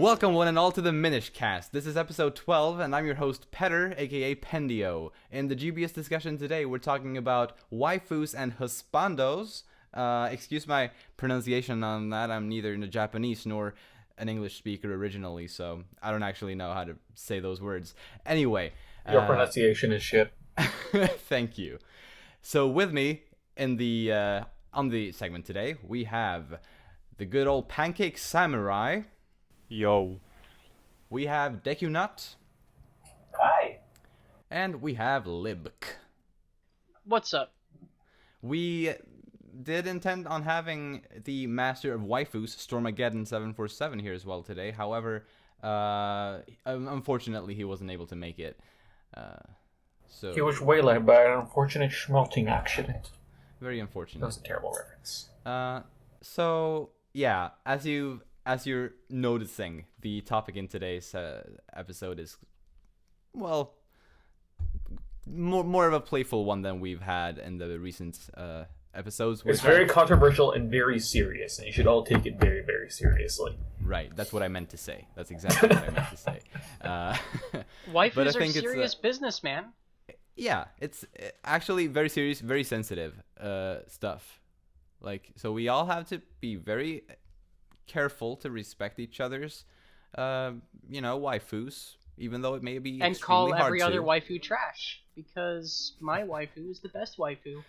Welcome one and all to the Minish cast. This is episode 12 and I'm your host Petter, aka Pendio. In the Dubious Discussion today we're talking about waifus and husbandos. Excuse my pronunciation on that, I'm neither in a Japanese nor an English speaker originally, so I don't actually know how to say those words. Anyway. Your pronunciation is shit. Thank you. So with me in the on the segment today, we have the good old PancakeSamurai. Yo. We have DekuNut. Hi. And we have Libk. What's up? We did intend on having the master of Waifus, Stormageden747, here as well today. However, unfortunately, he wasn't able to make it. So He was waylaid by an unfortunate schmelting accident. very unfortunate. That was a terrible reference. So yeah, as you're noticing, the topic in today's episode is, well, more of a playful one than we've had in the recent episodes. It's very controversial and very serious, and you should all take it very, very seriously. Right, that's what I meant to say. That's exactly what I meant to say. Waifus are serious business, man. Yeah, it's actually very serious, very sensitive stuff. Like, so we all have to be very careful to respect each other's, waifus, even though it may be And call every other to. waifu trash, because my waifu is the best waifu.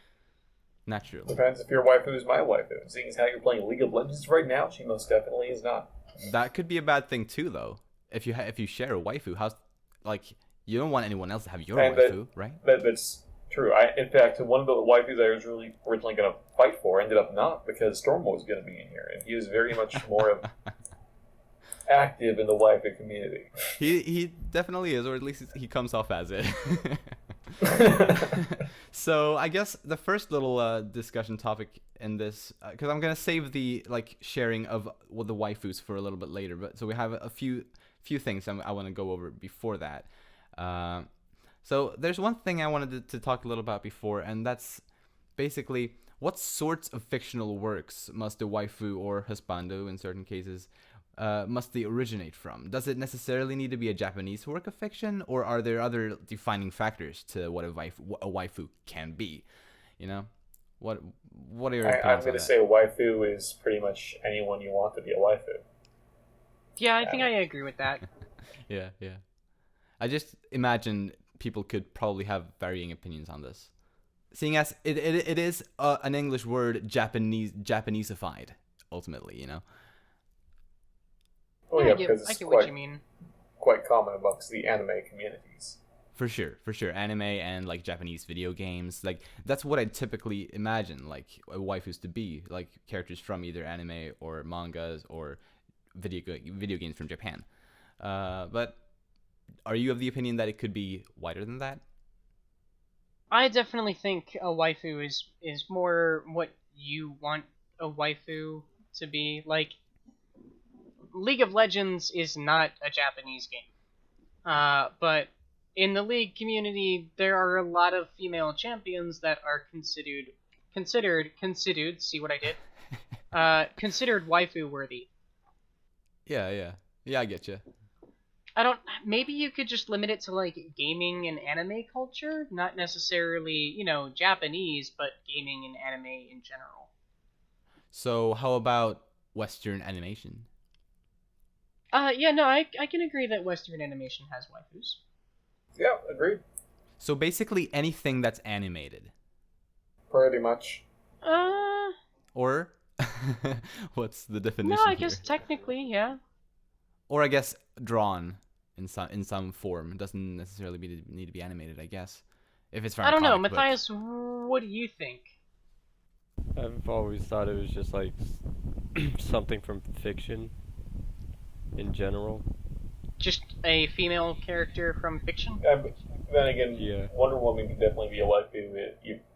Naturally. Depends if your waifu is my waifu. Seeing as how you're playing League of Legends right now, she most definitely is not. That could be a bad thing too, though. If you share a waifu, you don't want anyone else to have your waifu, right? That's true. In fact, one of the waifus I was really originally going to fight for ended up not, because Storm was going to be in here, and he was very much more of active in the waifu community. He definitely is, or at least he comes off as it. So I guess the first little discussion topic in this, because I'm gonna save the sharing of the waifus for a little bit later, but so we have a few things I want to go over before that. So there's one thing I wanted to talk a little about before, and that's basically what sorts of fictional works must a waifu or husbando, in certain cases, must they originate from? Does it necessarily need to be a Japanese work of fiction, or are there other defining factors to what a waifu can be? You know, what are your opinions on that? I'm going to say a waifu is pretty much anyone you want to be a waifu. Yeah, I think I agree with that. Yeah. I just imagine people could probably have varying opinions on this, seeing as it is an English word, Japaneseified, ultimately, you know. Oh yeah, because I it's get what you mean. quite common amongst the anime communities. For sure. Anime and Japanese video games, that's what I typically imagine waifus to be, characters from either anime or mangas or video games from Japan. But are you of the opinion that it could be wider than that? I definitely think a waifu is more what you want a waifu to be. Like, League of Legends is not a Japanese game. But in the League community, there are a lot of female champions that are considered, see what I did? Considered waifu worthy. Yeah, I get you. Maybe you could just limit it to, gaming and anime culture? Not necessarily, Japanese, but gaming and anime in general. So how about Western animation? I can agree that Western animation has waifus. Yeah, agreed. So basically anything that's animated. Pretty much. Or what's the definition No, I here? guess technically, yeah. Or I guess drawn in some form. It doesn't necessarily need to be animated, I guess. If it's from I don't know, comic book. Matthias, what do you think? I've always thought it was just something from fiction in general. Just a female character from fiction? But then again, Yeah. Wonder Woman could definitely be a waifu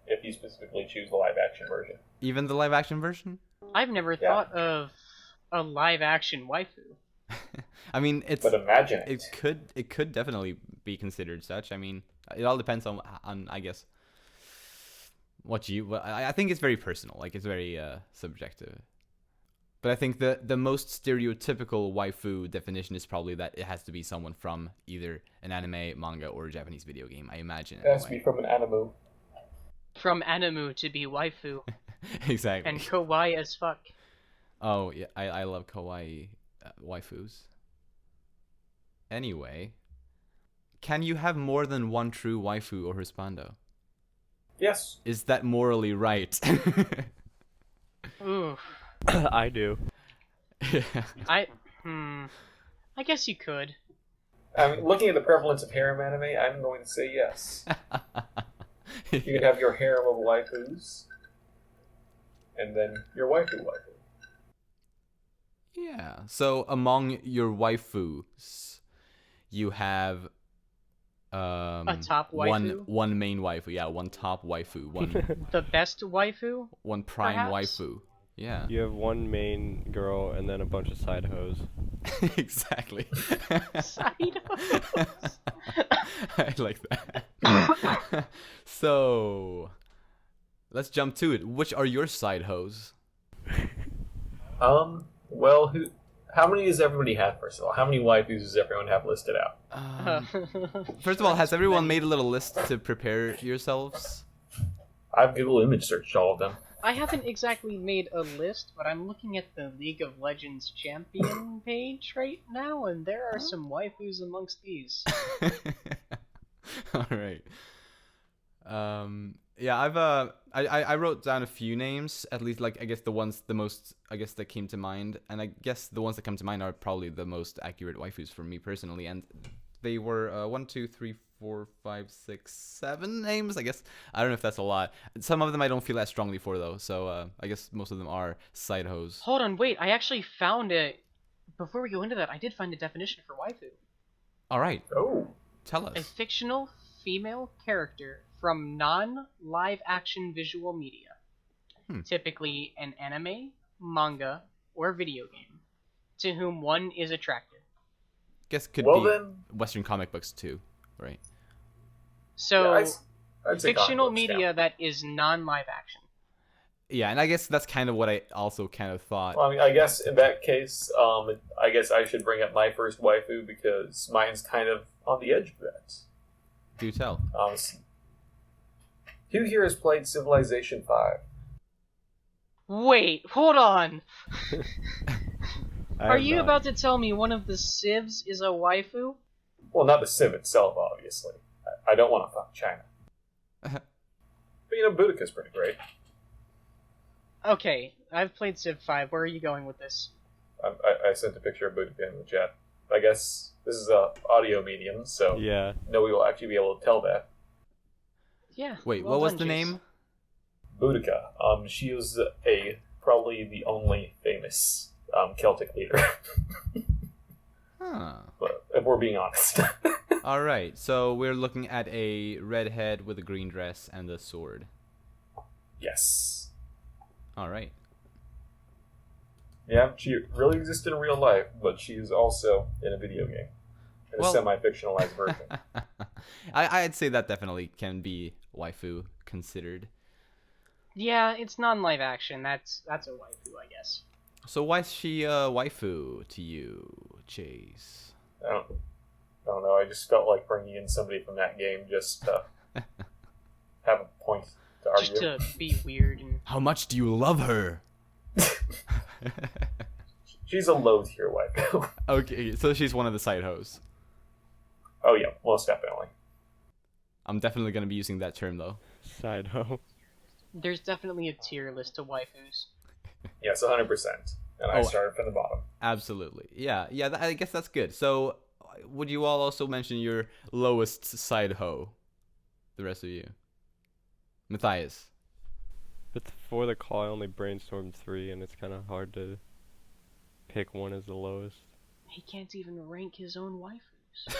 if you specifically choose the live-action version. Even the live action version? I've never thought of a live-action waifu. I mean, But imagine it. It could definitely be considered such. I mean, it all depends on I guess I think it's very personal. It's very subjective. But I think the most stereotypical waifu definition is probably that it has to be someone from either an anime, manga, or a Japanese video game, I imagine. It has to be from an anime. From anime to be waifu. Exactly. And kawaii as fuck. Oh, yeah, I love kawaii waifus. Anyway, can you have more than one true waifu or husbando? Yes. Is that morally right? Ooh. I do. I guess you could. I mean, looking at the prevalence of harem anime, I'm going to say yes. You could have your harem of waifus, and then your waifu. Yeah. So among your waifus, you have A top waifu? one main waifu. Yeah, one top waifu. One The best waifu? one prime Perhaps? waifu. Yeah. You have one main girl and then a bunch of side hoes. Exactly. Side hoes. I like that. So, let's jump to it. Which are your side hoes? Well, how many does everybody have, first of all? How many waifus does everyone have listed out? First of all, has everyone made a little list to prepare yourselves? I've Google image searched all of them. I haven't exactly made a list, but I'm looking at the League of Legends champion page right now, and there are some waifus amongst these. All right. Yeah, I wrote down a few names, at least, like, I guess the most that came to mind, and I guess the ones that come to mind are probably the most accurate waifus for me personally, and they were 1, 2, 3, 4, 5, 6, 7 names, I guess. I don't know if that's a lot. Some of them I don't feel as strongly for, though, so I guess most of them are side hoes. Hold on, wait, I actually found it. Before we go into that, I did find a definition for waifu. All right. Oh. Tell A us. fictional female character from non-live action visual media. Typically an anime, manga, or video game, to whom one is attracted. Guess could Well, be then- Western comic books too, right? So, Yeah, I'd say fictional comic books media count. that is non-live action. Yeah, and I guess that's kind of what I also kind of thought. Well, I mean, I guess in that case, I guess I should bring up my first waifu because mine's kind of on the edge of that. Do tell. Who here has played Civilization 5? Wait, hold on. I Are have you not. about to tell me one of the civs is a waifu? Well, not the Civ itself, obviously. I don't want to fuck China. But, Boudica's pretty great. Okay, I've played Civ 5. Where are you going with this? I sent a picture of Boudica in the chat. I guess this is a audio medium, so Yeah. nobody will actually be able to tell that. Yeah. Wait, well what was done, the Jace. name? Boudica. She was probably the only famous Celtic leader. Huh. But if we're being honest. All right, so we're looking at a redhead with a green dress and a sword. Yes. All right. Yeah, she really existed in real life, but she is also in a video game. In Well- a semi-fictionalized version. I'd say that definitely can be waifu considered. Yeah, it's non-live action. That's a waifu, I guess. So why is she a waifu to you, Chase? I don't know, I just felt like bringing in somebody from that game just to have a point to argue. Just to be weird and How much do you love her? She's a low-tier waifu. Okay, so she's one of the side hoes. Oh yeah, most definitely. I'm definitely going to be using that term, though. Side hoe. there's definitely a tier list of waifus. Yes, 100%. And I Oh. started from the bottom. Absolutely. Yeah, I guess that's good. So, would you all also mention your lowest side hoe? The rest of you. Matthias. But for the call, I only brainstormed 3, and it's kind of hard to pick one as the lowest. He can't even rank his own waifus.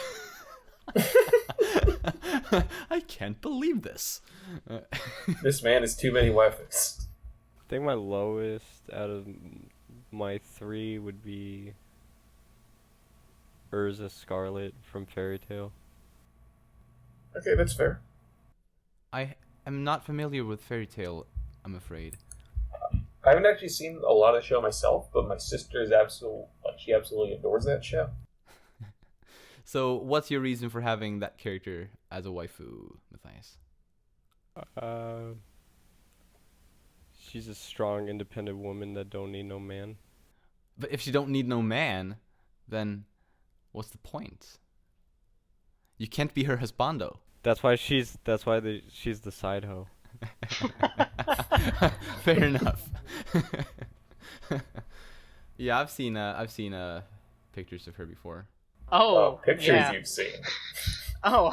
I can't believe this. This man is too many waifus. I think my lowest out of my 3 would be Urza Scarlet from Fairy Tail. Okay, that's fair. I am not familiar with Fairy Tail, I'm afraid. I haven't actually seen a lot of the show myself, but my sister is she absolutely adores that show. So, what's your reason for having that character as a waifu, Matthias? She's a strong, independent woman that don't need no man. But if she don't need no man, then what's the point? You can't be her husbando. That's why she's the side hoe. Fair enough. Yeah, I've seen pictures of her before. Oh, pictures yeah. you've seen. Oh.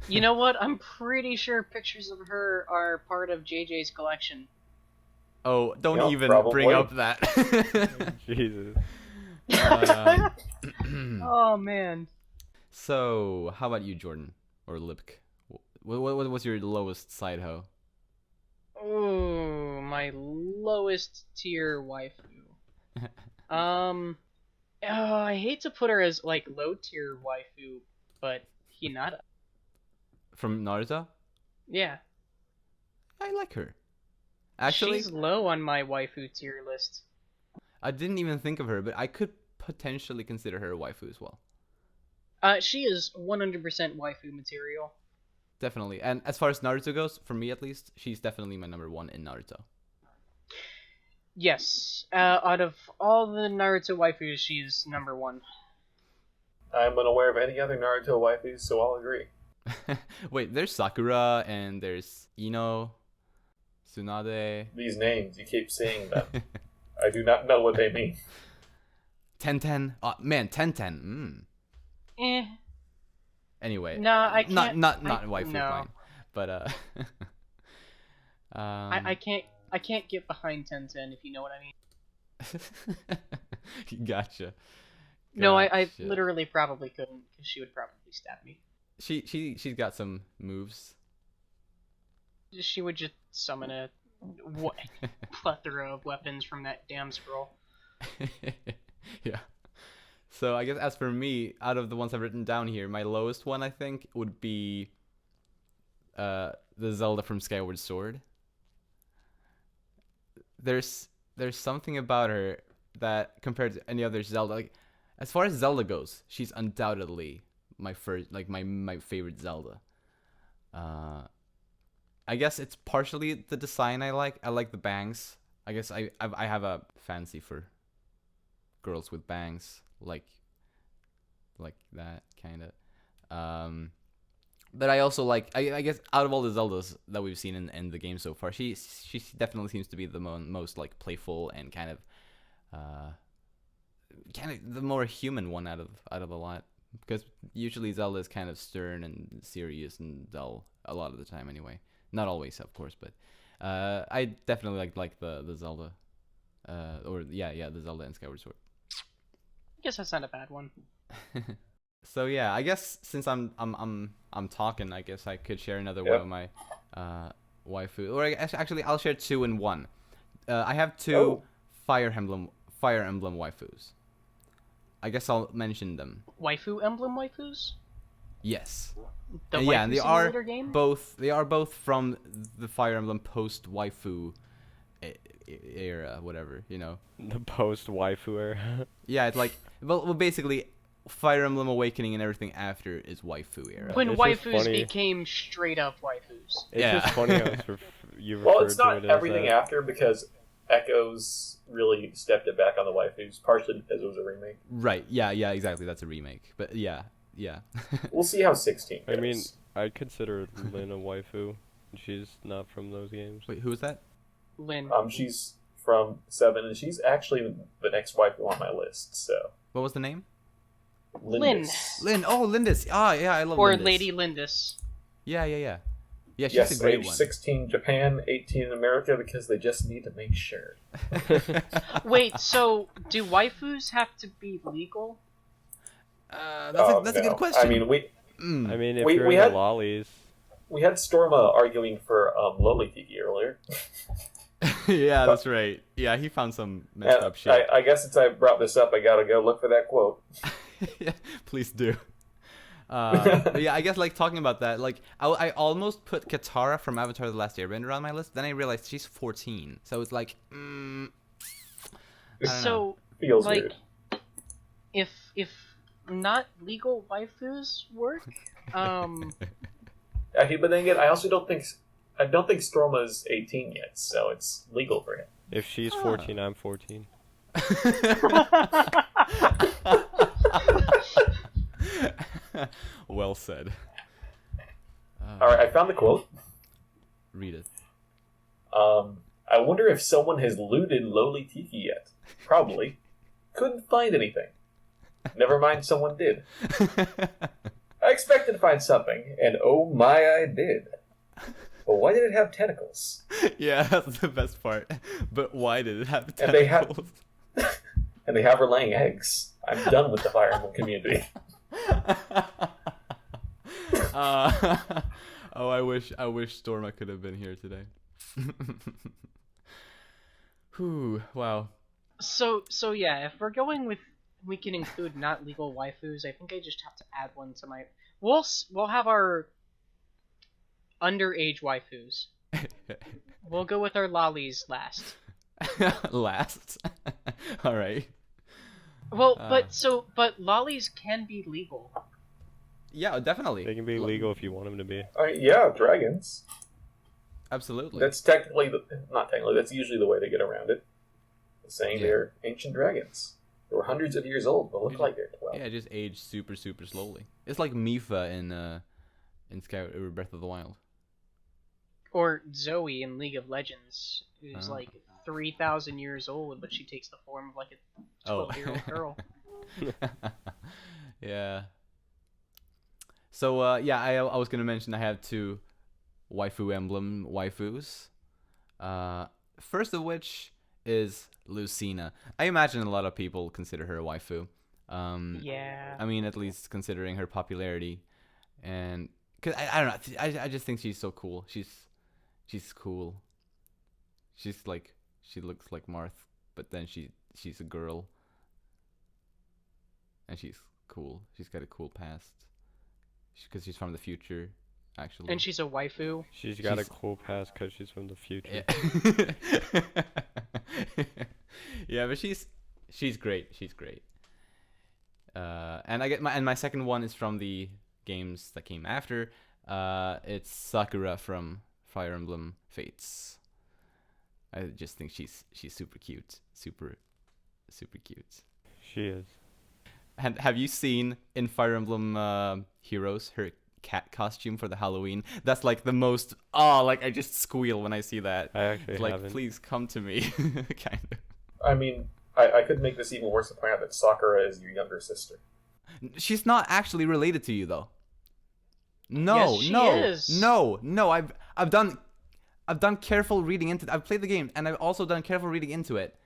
You know what? I'm pretty sure pictures of her are part of JJ's collection. Oh, don't Yeah, even probably. bring up that. Jesus. Oh man. So, how about you, Jordan or Libk? What was your lowest side hoe? Ooh, my lowest tier waifu. I hate to put her as like low tier waifu, but Hinata. From Naruto? Yeah. I like her. Actually, she's low on my waifu tier list. I didn't even think of her, but I could potentially consider her a waifu as well. She is 100% waifu material. Definitely. And as far as Naruto goes, for me at least, she's definitely my number one in Naruto. Yes. Out of all the Naruto waifus, she's number one. I'm unaware of any other Naruto waifus, so I'll agree. Wait, there's Sakura and there's Ino, Tsunade. These names, you keep saying them. I do not know what they mean. Tenten. Oh, man, Tenten. Eh. Anyway. No, I can't. Not waifu no. mine. But I can't get behind Tenten, if you know what I mean. Gotcha. No, I literally probably couldn't, because she would probably stab me. She's got some moves. She would just summon a plethora of weapons from that damn scroll. Yeah. So I guess as for me, out of the ones I've written down here, my lowest one I think would be the Zelda from Skyward Sword. There's something about her that compared to any other Zelda, like as far as Zelda goes, she's undoubtedly my favorite Zelda. I guess it's partially the design I like. I like the bangs. I guess I have a fancy for girls with bangs, like that kind of. But I also like. I guess out of all the Zeldas that we've seen in the game so far, she definitely seems to be the most like playful and kind of the more human one out of the lot. Because usually Zelda is kind of stern and serious and dull a lot of the time anyway. Not always, of course, but I definitely like the Zelda, the Zelda and Skyward Sword. I guess that's not a bad one. So yeah, I guess since I'm talking, I guess I could share another one of my waifu, or actually I'll share two in one. I have two Fire Emblem waifus. I guess I'll mention them. Waifu emblem waifus? Yes. The and Waifu yeah, and Simulator game? They are both from the Fire Emblem post waifu era, whatever, you know. The post waifu era. Yeah, it's like well basically Fire Emblem Awakening and everything after is waifu era. When It's just waifus funny. became straight up waifus. It's Yeah. just funny how you referred Well, it's to not it as everything that. after, because Echoes really stepped it back on the waifus, partially because it was a remake. Right. Yeah, exactly. That's a remake. But yeah. We'll see how 16 goes. I mean, I'd consider Lynn a waifu. She's not from those games. Wait, who is that? Lynn. She's from 7, and she's actually the next waifu on my list, so... What was the name? Lindis. Lynn. Oh, Lindis. Ah, yeah, I love Or Lindis. Lady Lindis. Yeah. Yeah, she's Yes, a great age one. 16 Japan, 18 in America, because they just need to make sure. Wait, so do waifus have to be legal? That's a good question. I mean, I mean, if We- you're we into had- lollies, we had Storma arguing for Loli Tiki earlier. Yeah, that's right. Yeah, he found some messed And up shit. I guess since I brought this up, I gotta go look for that quote. Yeah, please do. But yeah, I guess like talking about that, like I almost put Katara from Avatar: The Last Airbender on my list. Then I realized she's 14, so it's like, I don't know. So Feels like, weird. if not legal waifus work, Actually, but then again, I don't think Storma's 18 yet, so it's legal for him. If she's 14, I'm 14. Well said. All right, I found the quote. Read it. I wonder if someone has looted Lowly Tiki yet. Probably. Couldn't find anything. Never mind, someone did. I expected to find something, and oh my, I did. But why did it have tentacles? Yeah, that's the best part. But why did it have And they have- tentacles? And they have her laying eggs. I'm done with the Fire Emblem community. Oh, I wish Storma could have been here today. Whew, wow. so yeah, if we're going with, we can include not legal waifus. I think I just have to add one to my. We'll have our underage waifus. We'll go with our lollies last. Last. All right. Well, but lollies can be legal. Yeah, definitely. They can be legal if you want them to be. Yeah, dragons. Absolutely. That's not technically, that's usually the way they get around it. Saying they're ancient dragons. They were hundreds of years old, but look like they're 12. Yeah, just age super slowly. It's like Mifa in Skyrim Breath of the Wild. Or Zoe in League of Legends, who's like 3,000 years old, but she takes the form of like a 12-year-old girl. Yeah. So yeah, I was gonna mention I have 2 waifu emblem waifus. First of which is Lucina. I imagine a lot of people consider her a waifu. Yeah. I mean, at least considering her popularity, and cause I don't know. I just think she's so cool. She's cool. She's like, she looks like Marth, but then she's a girl, and she's cool. She's got a cool past, because she's from the future, actually. And she's a waifu. She's got a cool past because she's from the future. Yeah. Yeah, but she's great. She's great. And I get my second one is from the games that came after. It's Sakura from Fire Emblem Fates. I just think she's super cute, super cute. She is. And have you seen in Fire Emblem Heroes her cat costume for the Halloween? That's like the most. Oh, like I just squeal when I see that. I actually It's like, haven't. please come to me, kind of. I mean, I could make this even worse and point out that Sakura is your younger sister. She's not actually related to you though. No, Yes, she is. no. I've done careful reading into. I've played the game and I've also done careful reading into it.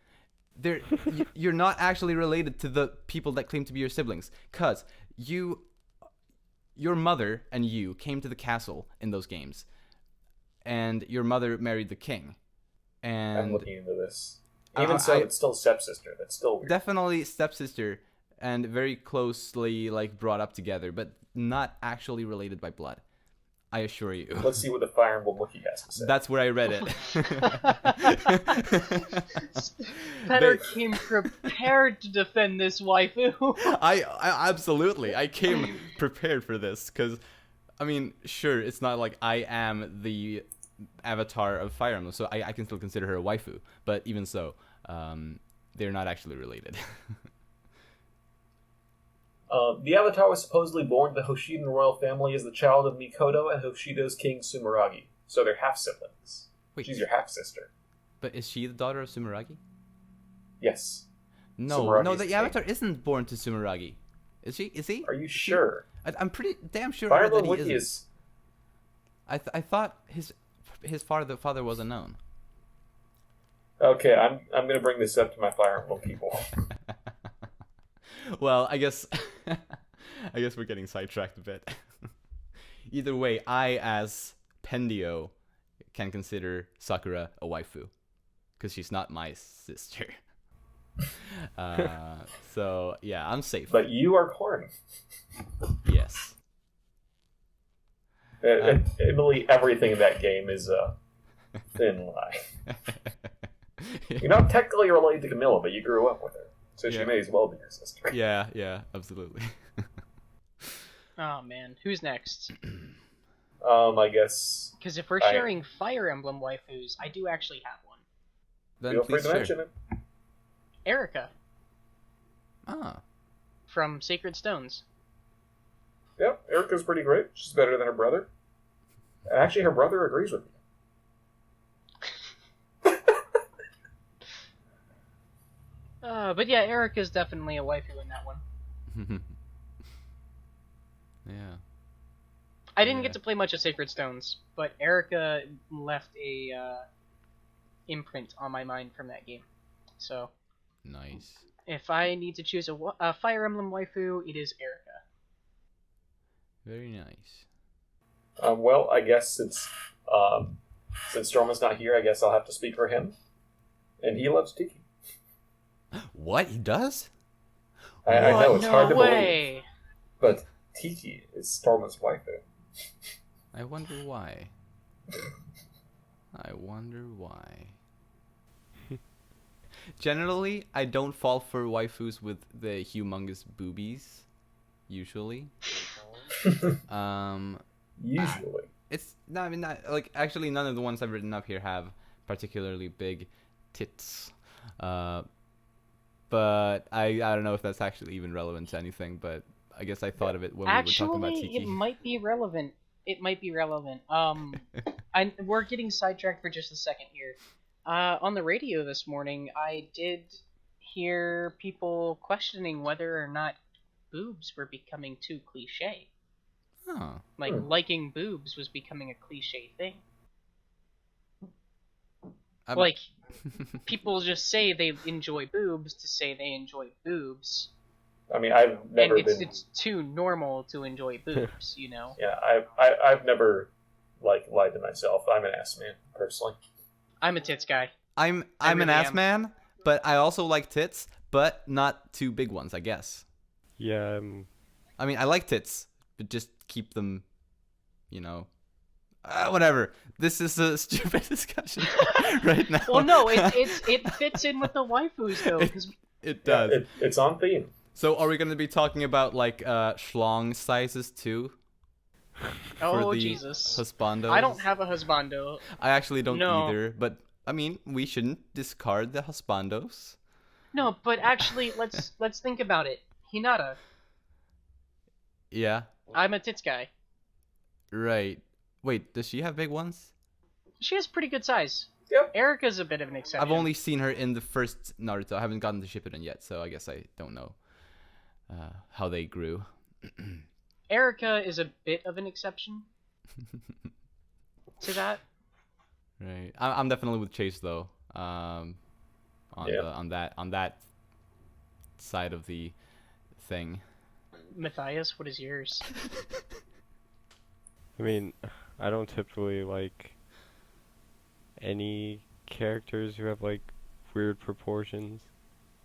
You're not actually related to the people that claim to be your siblings, cause your mother and you came to the castle in those games, and your mother married the king. And I'm looking into this. Even so, it's still stepsister. That's still weird. definitely stepsister, and very closely like brought up together, but not actually related by blood. I assure you. Let's see what the Fire Emblem Wiki has to say. That's where I read it. Better came prepared to defend this waifu. I absolutely. I came prepared for this because, I mean, sure, it's not like I am the avatar of Fire Emblem, so I can still consider her a waifu. But even so, they're not actually related. The Avatar was supposedly born to the Hoshidan royal family as the child of Mikoto and Hoshido's king Sumeragi. So they're half-siblings. Wait, She's your half-sister. but is she the daughter of Sumeragi? Yes. No, Sumeragi's the king. Avatar isn't born to Sumeragi. Is he? Is he? Are you sure? I'm pretty damn sure Fire that Emblem he Wiki isn't. is... I thought his father wasn't known. Okay, I'm going to bring this up to my Fire Emblem people. Well, I guess we're getting sidetracked a bit. Either way, I as Pendio can consider Sakura a waifu because she's not my sister. So yeah, I'm safe. But you are Corn. Yes. Emily, everything in that game is a thin lie. You're not technically related to Camilla, but you grew up with her, so she may as well be your sister. Yeah, absolutely. Oh man, who's next? I guess. Because if we're sharing Fire Emblem waifus, I do actually have one. Then Feel free please to share. mention it. Erica Ah, from Sacred Stones. Yep, Erica's pretty great. She's better than her brother. And actually, her brother agrees with me. But yeah, Erica's definitely a waifu in that one. yeah. I didn't get to play much of Sacred Stones, but Erica left a imprint on my mind from that game. So, Nice. if I need to choose a Fire Emblem waifu, it is Erica. Very nice. Well, I guess since Storma's not here, I guess I'll have to speak for him. And he loves Tiki. What? He does? I know, it's hard to way. believe. But Tiki is Storma's waifu. I wonder why. I wonder why. Generally, I don't fall for waifus with the humongous boobies. Usually. Usually. It's not. I mean, like actually, none of the ones I've written up here have particularly big tits. But I don't know if that's actually even relevant to anything. But I guess I thought of it when we were talking about Tiki. Actually, it might be relevant. It might be relevant. We're getting sidetracked for just a second here. On the radio this morning, I did hear people questioning whether or not boobs were becoming too cliche. Huh. Like, liking boobs was becoming a cliche thing. Like, people just say they enjoy boobs to say they enjoy boobs. I mean, I've never and been. it's too normal to enjoy boobs, you know. Yeah, I've never lied to myself. I'm an ass man personally. I'm a tits guy. I'm really an ass am. man, but I also like tits, but not too big ones, I guess. Yeah, I mean, I like tits, but just keep them, whatever. This is a stupid discussion right now. Well, no, it fits in with the waifus though. 'Cause It does. Yeah, it's on theme. So are we going to be talking about like schlong sizes too? oh the Jesus! Husbandos? I don't have a husbando. I actually don't No. either, but I mean, we shouldn't discard the husbandos. No, but actually, let's think about it. Hinata, Yeah, I'm a tits guy. right. Wait, does she have big ones? She has pretty good size. Yep. Erica's a bit of an exception. I've only seen her in the first Naruto. I haven't gotten to Shippuden yet, so I guess I don't know how they grew. Erica is a bit of an exception to that. Right. I'm definitely with Chase though. On that side of the thing. Matthias, what is yours? I mean, I don't typically like any characters who have like weird proportions.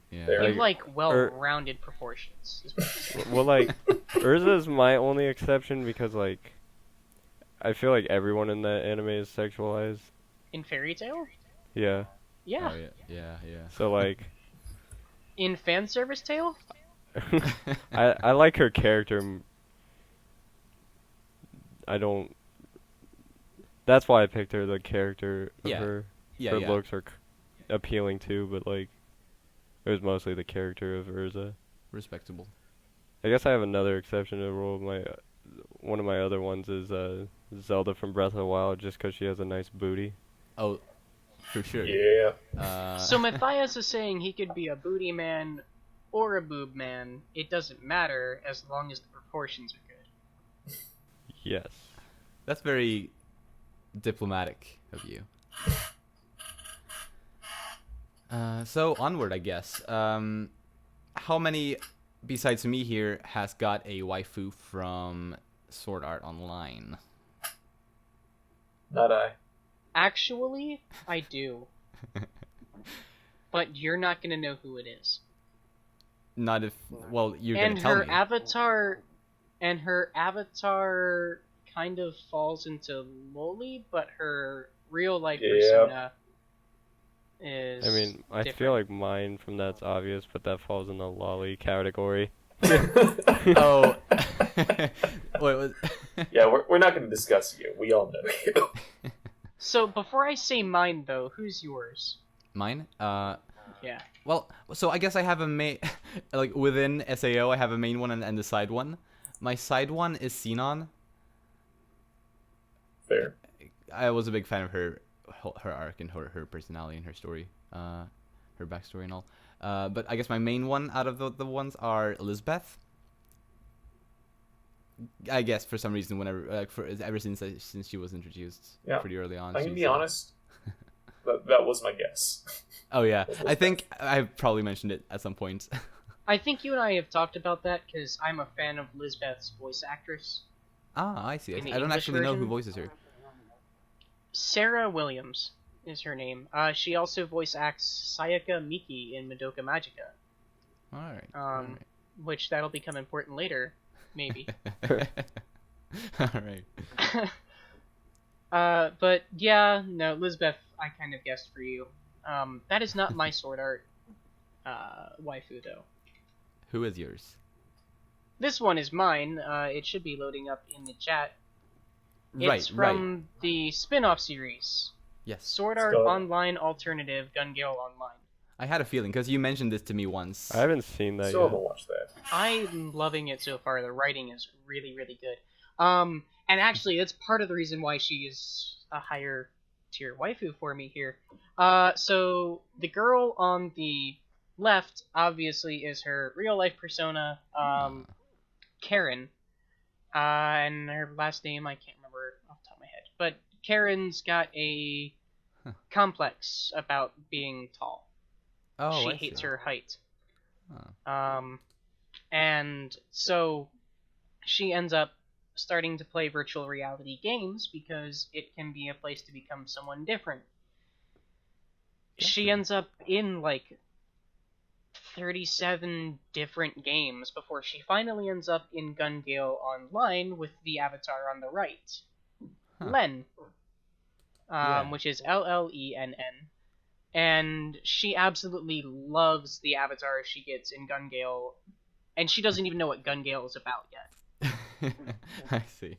Yeah. There. You like well-rounded proportions. Is what you're saying. Well, like Urza's my only exception because like I feel like everyone in that anime is sexualized. In Fairy Tail? Yeah. Yeah. Oh, yeah. So like In Fan Service Tale? I like her character. I don't. That's why I picked her. The character of her Yeah. looks are appealing too, but like it was mostly the character of Urza. Respectable. I guess I have another exception to the rule. One of my other ones is Zelda from Breath of the Wild, just because she has a nice booty. Oh, for sure. Yeah. So Matthias is saying he could be a booty man or a boob man. It doesn't matter as long as the proportions are good. Yes. That's very diplomatic of you. So onward, I guess. How many, besides me here, has got a waifu from Sword Art Online? Not I. Actually, I do. But you're not gonna know who it is. Not if, well, you're And gonna tell her me. avatar kind of falls into loli, but her real life Yeah. persona is. I mean, I different. feel like mine from that's obvious, but that falls in the lolly category. Oh. Wait, was... Yeah, we're not going to discuss you. We all know you. So before I say mine, though, who's yours? Mine? Yeah. Well, so I guess I have a main, like within SAO, I have a main one and a side one. My side one is Sinon. Fair. I was a big fan of her arc and her personality and her story, her backstory and all. But I guess my main one out of the ones are Elizabeth. I guess for some reason, whenever ever since she was introduced pretty early on. I'm gonna be honest. That was my guess. Oh yeah, I think I've probably mentioned it at some point. I think you and I have talked about that because I'm a fan of Lizbeth's voice actress. Ah, I see. In the I don't English actually know who version? voices her. Sarah Williams is her name. She also voice acts Sayaka Miki in Madoka Magica. All right. Which that'll become important later, maybe. All right. But yeah, no, Lizbeth, I kind of guessed for you. That is not my sword art waifu though. Who is yours? This one is mine. It should be loading up in the chat. Right. It's from the spin-off series. Yes. Sword Art Go. Online Alternative Gun Gale Online. I had a feeling because you mentioned this to me once. I haven't seen that Still yet. haven't watched that. I'm loving it so far. The writing is really, really good. And actually, that's part of the reason why she is a higher tier waifu for me here. So the girl on the left obviously is her real life persona, Karen. And her last name I can't remember off the top of my head. But Karen's got a complex about being tall. Oh, She I hates see. her height. Oh. And so she ends up starting to play virtual reality games because it can be a place to become someone different. She ends up in like 37 different games before she finally ends up in Gun Gale Online with the avatar on the right. Huh. Len. Yeah. Which is Llenn. And she absolutely loves the avatar she gets in Gun Gale, and she doesn't even know what Gun Gale is about yet. I see.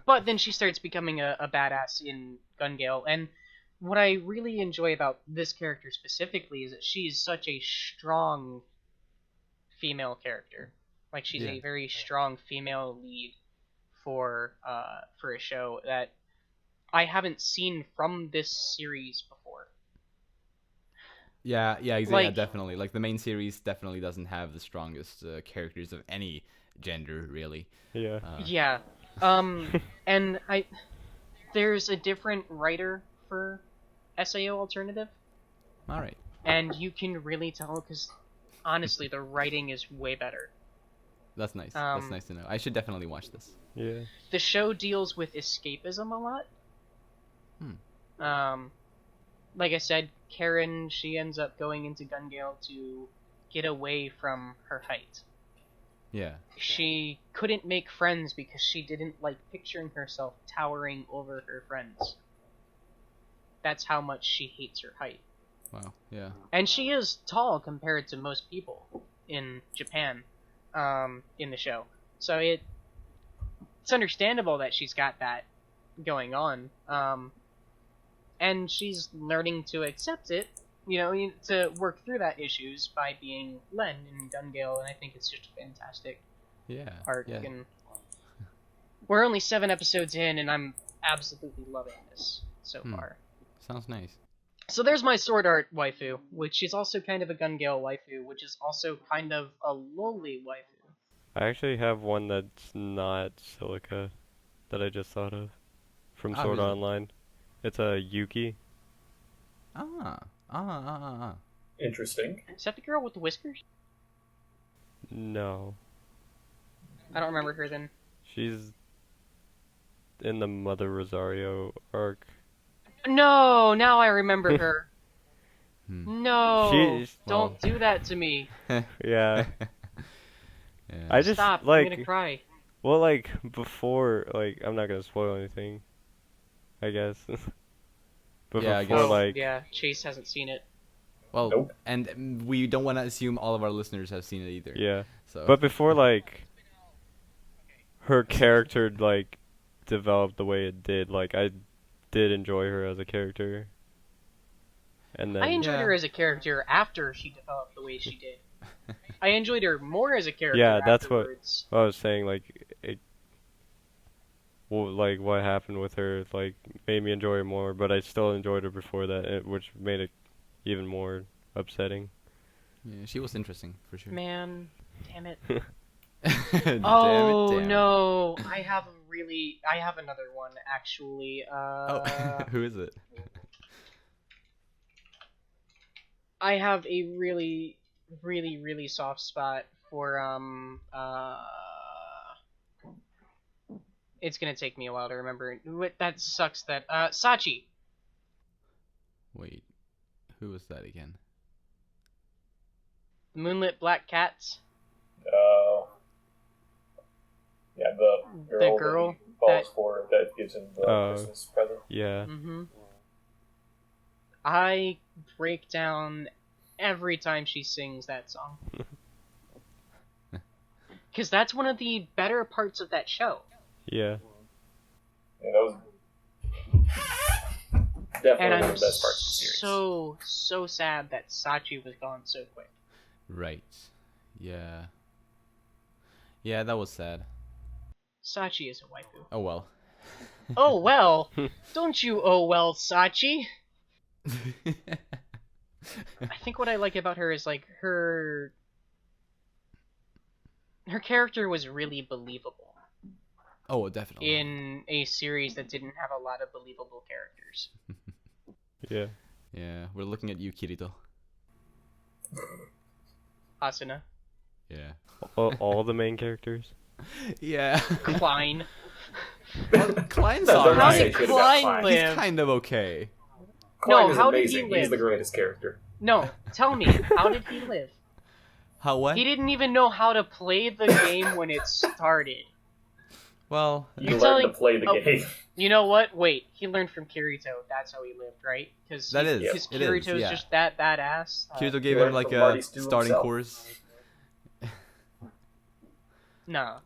But then she starts becoming a badass in Gun Gale, and what I really enjoy about this character specifically is that she is such a strong female character. Like, she's a very strong female lead for a show that I haven't seen from this series before. Yeah, Like- definitely. Like the main series definitely doesn't have the strongest characters of any gender, really. Yeah. Yeah. And there's a different writer for SAO Alternative, All right. and you can really tell because honestly, the writing is way better. That's nice. That's nice to know. I should definitely watch this. Yeah. The show deals with escapism a lot. Like I said, Karen, she ends up going into Gun Gale to get away from her height. Yeah. She couldn't make friends because she didn't like picturing herself towering over her friends. That's how much she hates her height. Wow. Yeah. And she is tall compared to most people in Japan, in the show. So it's understandable that she's got that going on. And she's learning to accept it, to work through that issues by being Len in Gun Gale, and I think it's just a fantastic arc. Yeah. And we're only 7 episodes in, and I'm absolutely loving this so far. Sounds nice. So there's my sword art waifu, which is also kind of a Gun Gale waifu, which is also kind of a lowly waifu. I actually have one that's not Silica that I just thought of from Sword really? Online. It's a Yuki. Interesting. Is that the girl with the whiskers? No. I don't remember her then. She's in the Mother Rosario arc. No, now I remember her. No, She's- don't well. do that to me. Yeah. Yeah. I just Stop, like I'm gonna cry. Well, like, before, like, I'm not gonna spoil anything, I guess. But Yeah, I before, guess. like, yeah, Chase hasn't seen it. Well, Nope. and we don't want to assume all of our listeners have seen it either. yeah. So. But before, like, her character, like, developed the way it did, like, I did enjoy her as a character. And then... I enjoyed Yeah. her as a character after she developed the way she did. I enjoyed her more as a character Yeah, that's what- afterwards. I was saying, like, well, like, what happened with her, like, made me enjoy her more, but I still enjoyed her before that, which made it even more upsetting. Yeah, she was interesting for sure. Man, damn it. Damn Oh it, damn no, I have another one actually. It. Oh, who is it? I have a really, really, really soft spot for It's gonna take me a while to remember. That sucks. That Sachi. Wait, who was that again? Moonlit Black Cats. Oh. Yeah, the girl that he falls that- for that gives him the Christmas present. Yeah. Mm-hmm. I break down every time she sings that song. Because that's one of the better parts of that show. Yeah. Yeah, that was definitely And one I'm of the best parts of the series. so sad that Sachi was gone so quick. Right. Yeah. Yeah, that was sad. Sachi is a waifu. Oh well. Oh well! Don't you oh well, Sachi! I think what I like about her is like her character was really believable Oh, definitely. in a series that didn't have a lot of believable characters. Yeah. Yeah, we're looking at you, Kirito. Asuna, Yeah. All the main characters? Yeah. Klein. Klein's No, don't How say alright. did shit about Klein Klein. He's live? kind of okay. Klein No, is how did he amazing. live? He's the greatest character. No, tell me, how did he live? How what? He didn't even know how to play the game when it started. Well, He You're learned telling- to play the oh. game. You know what? Wait, he learned from Kirito. That's how he lived, right? Because That is, because it is, Kirito's yeah. just that badass. Kirito gave He him learned like from a Marty Stu starting himself. course. No,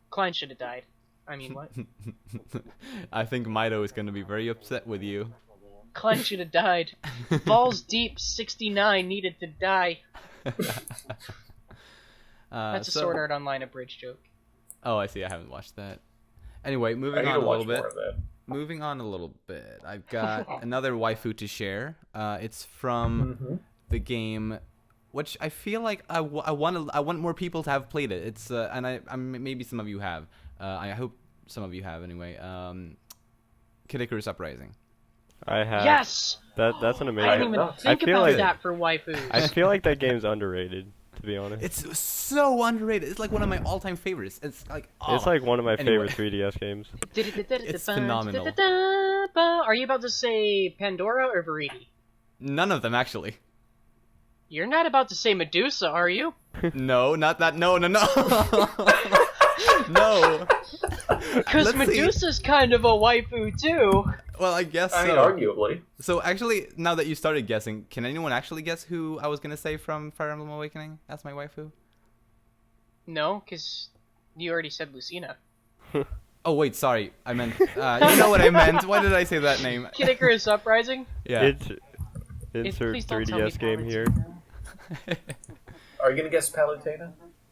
Klein should have died. I mean, what? I think Mido is gonna be very upset with you. Klein should have died. Balls Deep 69 needed to die. That's a so- Sword Art Online abridged joke. Oh, I see. I haven't watched that. Anyway, I moving need on to a watch little bit. more of that. Moving on a little bit. I've got another waifu to share. It's from the game, which I feel like I want more people to have played it. It's and maybe some of you have. I hope some of you have anyway. Kid Icarus Uprising. I have. Yes! That's an I amazing... didn't even I think feel about like- that for waifus. I feel like that game's underrated, to be honest. It's so underrated. It's like one of my all-time favorites. It's like It's like one of my Anyway. favorite 3DS games. It's phenomenal. Are you about to say Pandora or Veridi? None of them actually. You're not about to say Medusa, are you? No, not that. No. No. Because Let's see. Medusa's kind of a waifu too. Well, I guess I mean, so. arguably. So actually, now that you started guessing, can anyone actually guess who I was gonna say from Fire Emblem Awakening? That's my waifu. No, because you already said Lucina. Oh wait, sorry. I meant. You know what I meant. Why did I say that name? Kid Icarus Uprising? Yeah. Insert Please don't tell me 3DS game here. Palutena. Are you gonna guess Palutena?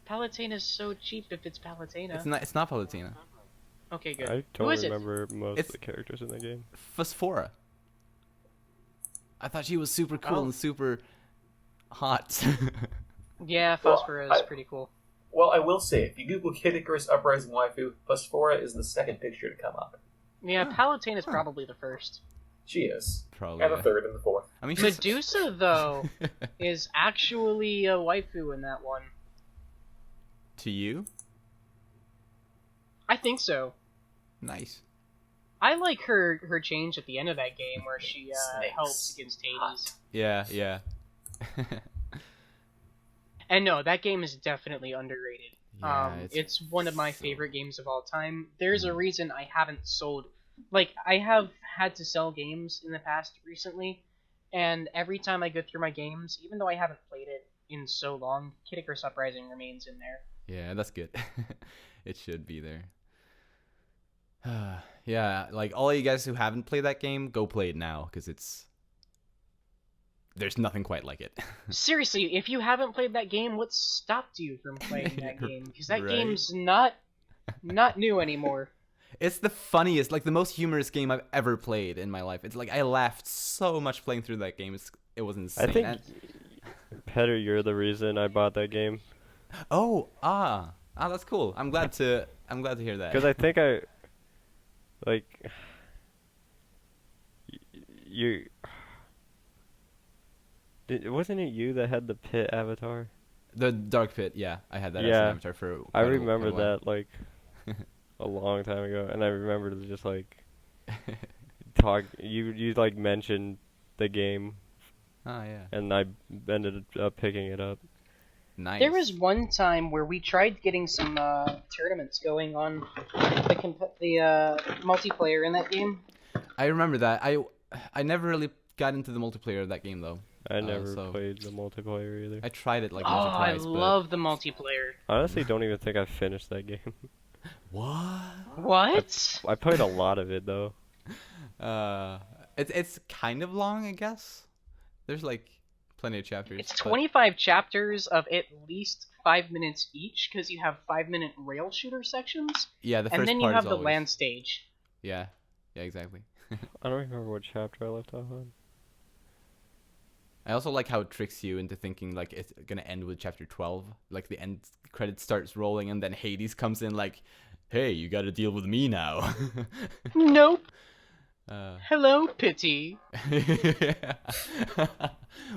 Palutena's so cheap if it's Palutena. It's not. It's not Palutena. Okay, good. I Who don't is it? remember most It's- of the characters in the game. Phosphora. I thought she was super cool Oh. and super hot. Yeah, Well, Phosphora is I- pretty cool. Well, I will say, if you Google Kid Icarus Uprising Waifu, Phosphora is the second picture to come up. Yeah, Palutena's probably the first. She is. Probably. And the third and the fourth. I mean, she's... Medusa, though, is actually a waifu in that one. To you, I think so. nice. I like her change at the end of that game where she Snakes. helps against Hades. Yeah. And no, that game is definitely underrated. Yeah, It's one of my favorite games of all time. There's a reason I haven't sold. Like, I have had to sell games in the past recently, and every time I go through my games, even though I haven't played it in so long, Kid Icarus Uprising remains in there. Yeah, that's good. It should be there. Yeah, like all of you guys who haven't played that game, go play it now because there's nothing quite like it. Seriously, if you haven't played that game, what stopped you from playing that game? Because that Right. game's not new anymore. It's the funniest, like the most humorous game I've ever played in my life. It's like I laughed so much playing through that game. It was insane. I think, Petter, you're the reason I bought that game. That's cool. I'm glad to hear that. Because I think like, wasn't it you that had the pit avatar? The Dark Pit, yeah, I had that as an Yeah. avatar for. I quite a remember while. that like a long time ago, and I remember just like talk. You like mentioned the game, Oh yeah, and I ended up picking it up. nice. There was one time where we tried getting some tournaments going on the multiplayer in that game. I remember that. I never really got into the multiplayer of that game though. I never so- played the multiplayer either. I tried it like Oh, once or I twice. love the multiplayer. I honestly don't even think I finished that game. But... What? What? I played a lot of it though. It's kind of long, I guess. There's like plenty of chapters. It's but- 25 chapters of at least 5 minutes each, because you have 5-minute rail shooter sections, Yeah, the first and then you part have is the always... land stage. Yeah, exactly. I don't remember what chapter I left off on. I also like how it tricks you into thinking like it's gonna end with chapter 12. Like the end credit starts rolling and then Hades comes in like, "Hey, you got to deal with me now." Nope. uh, Hello, Pity.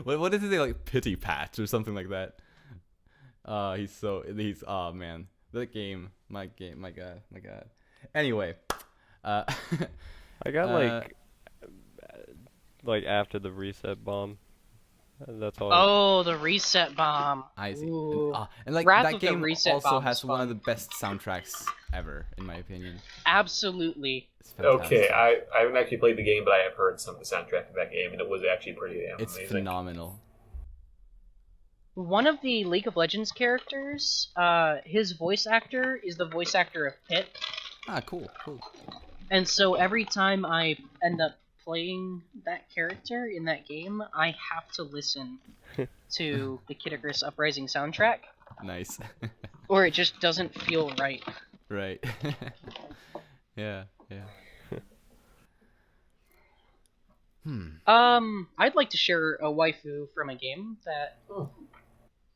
what is it like? Pity Pat or something like that. He's oh man, that game, my god. Anyway, I got like after the reset bomb. That's all. Oh, the reset bomb. I see. Ooh. And like Wrath that of the game Reset also Bomb has is one of fun. the best soundtracks ever, in my opinion. Absolutely. It's fantastic. Okay, I haven't actually played the game, but I have heard some of the soundtrack of that game, and it was actually pretty damn It's amazing. phenomenal. One of the League of Legends characters, his voice actor is the voice actor of Pit, Ah, cool. and so every time I end up playing that character in that game, I have to listen to the Kid Icarus Uprising soundtrack, Nice. or it just doesn't feel right. Right. Yeah. I'd like to share a waifu from a game that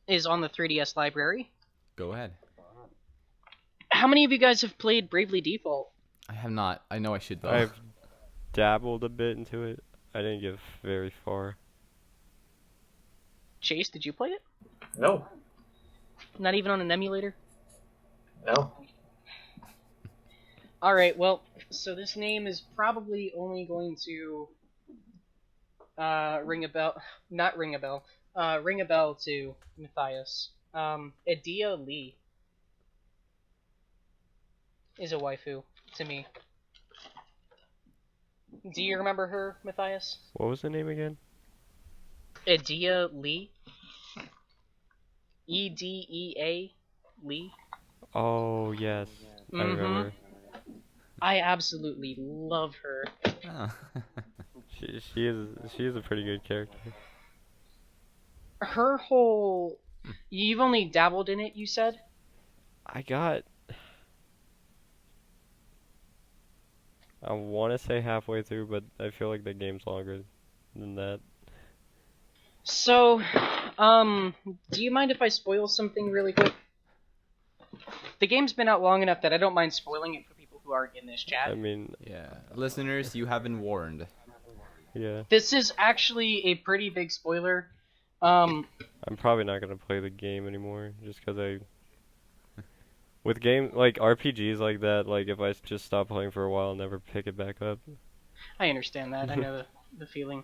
is on the 3DS library. Go ahead. How many of you guys have played Bravely Default? I have not. I know I should though. I've dabbled a bit into it. I didn't get very far. Chase, did you play it? No, Not even on an emulator? no. Alright, well, so this name is probably only going to ring a bell to Matthias. Adia Lee is a waifu to me. Do you remember her, Matthias? What was the name again? Adia Lee? Edea Lee? Oh yes, I Mhm. remember. I absolutely love her. Oh. She is a pretty good character. Her whole... You've only dabbled in it, you said? I want to say halfway through, but I feel like the game's longer than that. So, do you mind if I spoil something really quick? The game's been out long enough that I don't mind spoiling it for people who aren't in this chat. I mean, Yeah. Listeners, you have been warned. yeah. This is actually a pretty big spoiler. I'm probably not gonna play the game anymore, just because with game like RPGs like that, like if I just stop playing for a while, I'll never pick it back up. I understand that. I know the feeling.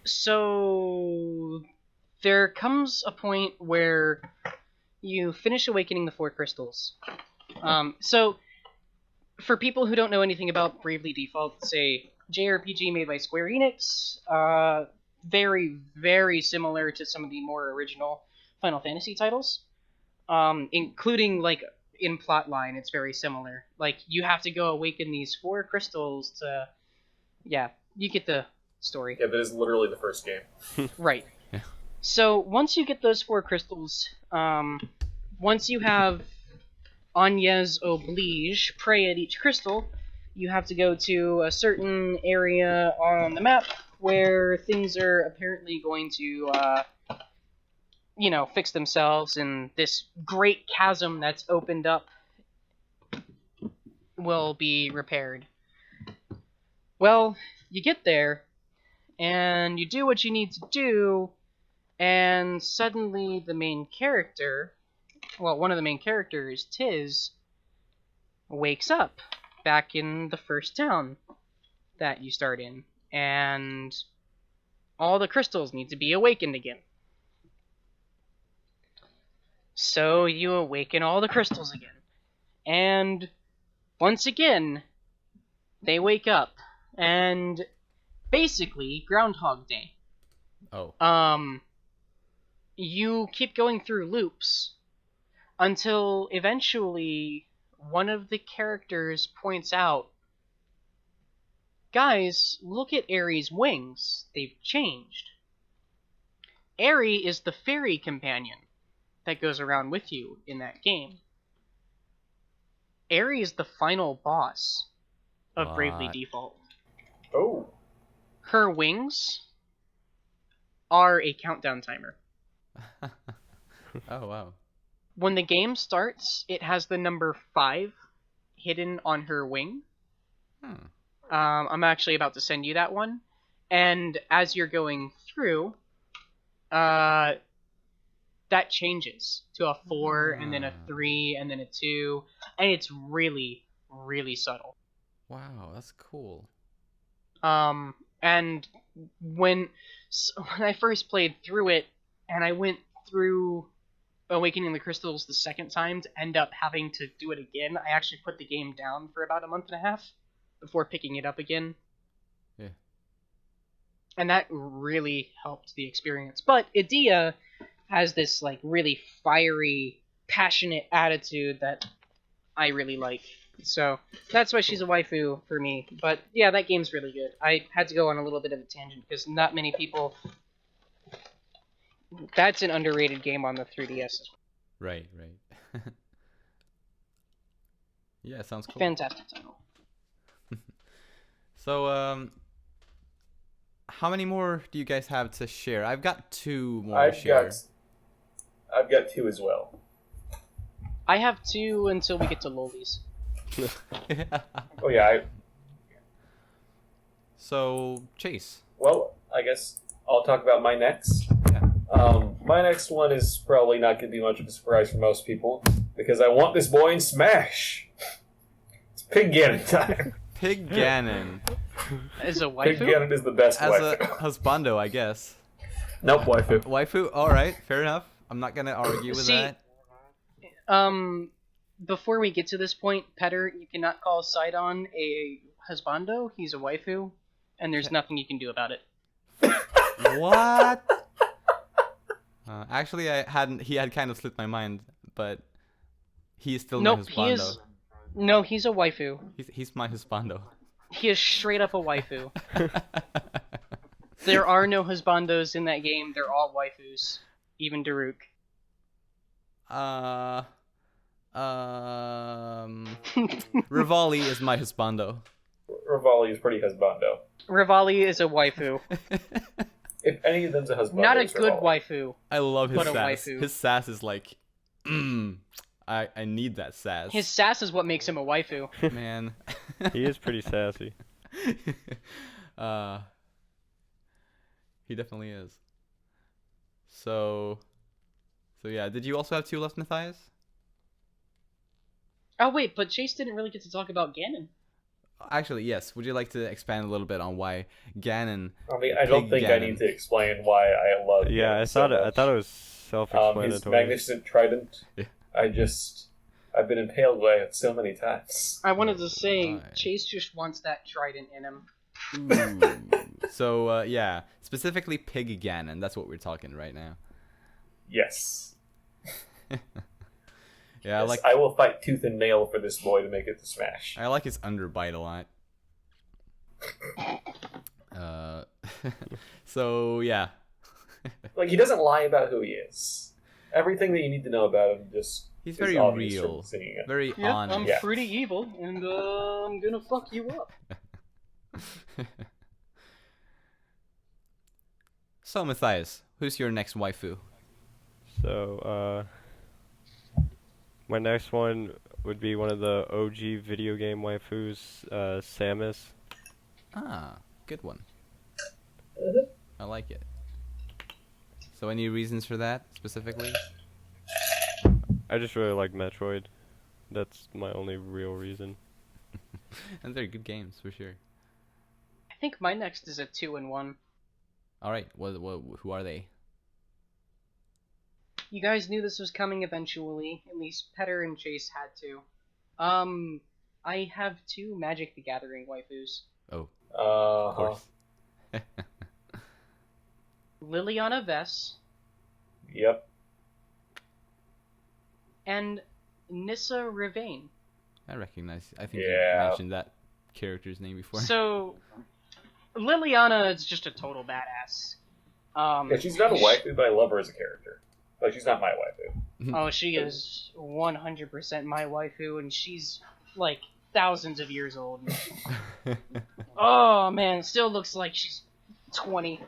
So there comes a point where you finish awakening the 4 crystals. So, for people who don't know anything about Bravely Default, it's a JRPG made by Square Enix. Very, very similar to some of the more original Final Fantasy titles. Including, like, in plotline, it's very similar. Like, you have to go awaken these 4 crystals to... Yeah, you get the story. Yeah, that is literally the first game. Right. Yeah. So, once you get those 4 crystals, once you have Agnes Oblige pray at each crystal, you have to go to a certain area on the map where things are apparently going to, fix themselves, and this great chasm that's opened up will be repaired. Well, you get there, and you do what you need to do, and suddenly the main character, well, one of the main characters, Tiz, wakes up back in the first town that you start in, and all the crystals need to be awakened again. So you awaken all the crystals again, and once again, they wake up, and basically, Groundhog Day. Oh. You keep going through loops until eventually one of the characters points out, guys, look at Aerie's wings. They've changed. Aerie is the fairy companion that goes around with you in that game. Aerie is the final boss of Bravely Default. Oh. Her wings are a countdown timer. Oh, wow. When the game starts, it has the number 5 hidden on her wing. I'm actually about to send you that one. And as you're going through, that changes to a 4, and then a 3, and then a 2. And it's really, really subtle. Wow, that's cool. And when I first played through it, and I went through Awakening the Crystals the second time to end up having to do it again, I actually put the game down for about a month and a half before picking it up again. Yeah. And that really helped the experience. But Idea has this, like, really fiery, passionate attitude that I really like. So that's why she's a waifu for me. But yeah, that game's really good. I had to go on a little bit of a tangent because not many people... That's an underrated game on the 3DS as well. Right. Yeah, sounds cool. Fantastic title. So, how many more do you guys have to share? I've got 2 more to share. I've got 2 as well. I have 2 until we get to lollies. Oh yeah. So, Chase. Well, I guess I'll talk about my next. Yeah. My next one is probably not going to be much of a surprise for most people, because I want this boy in Smash. It's Pig Ganon time. Pig Ganon. As a Pig waifu? Ganon is the best As waifu. a husbando, I guess. Nope, waifu. Waifu? Alright, fair enough. I'm not gonna argue with that. Before we get to this point, Petter, you cannot call Sidon a husbando. He's a waifu, and there's nothing you can do about it. What? Actually, he had kind of slipped my mind, but he is still my husbando. He's a waifu. He's my husbando. He is straight up a waifu. There are no husbandos in that game. They're all waifus. Even Daruk. Rivali is my husbando. Rivali is pretty husbando. Rivali is a waifu. If any of them's a husbando, Not a good waifu. I love his But a sass. waifu. His sass is like, I need that sass. His sass is what makes him a waifu. Man. He is pretty sassy. He definitely is. So yeah. Did you also have 2 left, Matthias? Oh wait, but Chase didn't really get to talk about Ganon. Actually, yes. Would you like to expand a little bit on why Ganon? I mean, I don't think I need to explain why I love. Yeah, Ganon I so thought much. I thought it was self-explanatory. magnificent trident. Yeah. I've been impaled by it so many times. I wanted to say, Right. Chase just wants that trident in him. Ooh. So yeah, specifically Pig Ganon. That's what we're talking right now. Yes. Yeah, Yes, like I will fight tooth and nail for this boy to make it to Smash. I like his underbite a lot. So yeah. Like, he doesn't lie about who he is. Everything that you need to know about him just He's is very obvious real. from seeing it. Very Yeah, honest. I'm Yeah. pretty evil, and I'm gonna fuck you up. So Matthias, who's your next waifu? So, my next one would be one of the OG video game waifus, Samus. Ah, good one. Mhm. I like it. So any reasons for that specifically? I just really like Metroid. That's my only real reason. And they're good games for sure. I think my next is a 2-in-1. All right, who are they? You guys knew this was coming eventually. At least Petter and Chase had to. I have 2 Magic the Gathering waifus. Oh, of Uh-huh. course. Liliana Vess Yep. and Nissa Rivane. I recognize. I think Yeah. you mentioned that character's name before. So, Liliana is just a total badass. Yeah, she's not a waifu, but I love her as a character. Like, she's not my waifu. Oh, she is 100% my waifu, and she's like thousands of years old. Oh man, still looks like she's 20.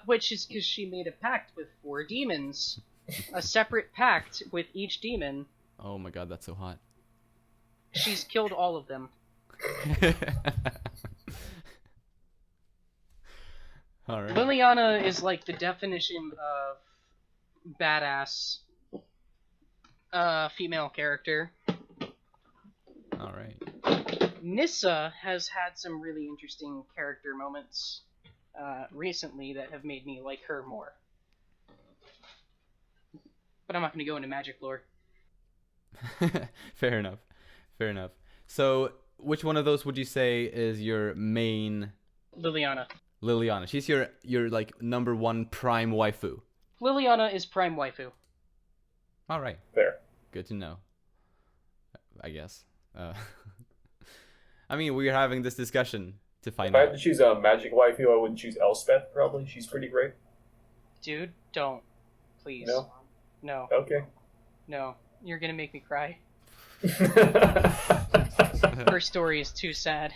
Which is because she made a pact with 4 demons. A separate pact with each demon. Oh my god, that's so hot. She's killed all of them. All right. Liliana is like the definition of badass female character. All right. Nissa has had some really interesting character moments recently that have made me like her more. But I'm not going to go into magic lore. Fair enough. Fair enough. So, which one of those would you say is your main Liliana. Liliana? She's your like number 1 prime waifu. Liliana is prime waifu. All right. There. Good to know. I guess. I mean, we're having this discussion to If find I had to out. choose a magic waifu, I would choose Elspeth, probably. She's pretty great. Dude, don't. Please. No? No. Okay. No. You're going to make me cry. I Her story is too sad.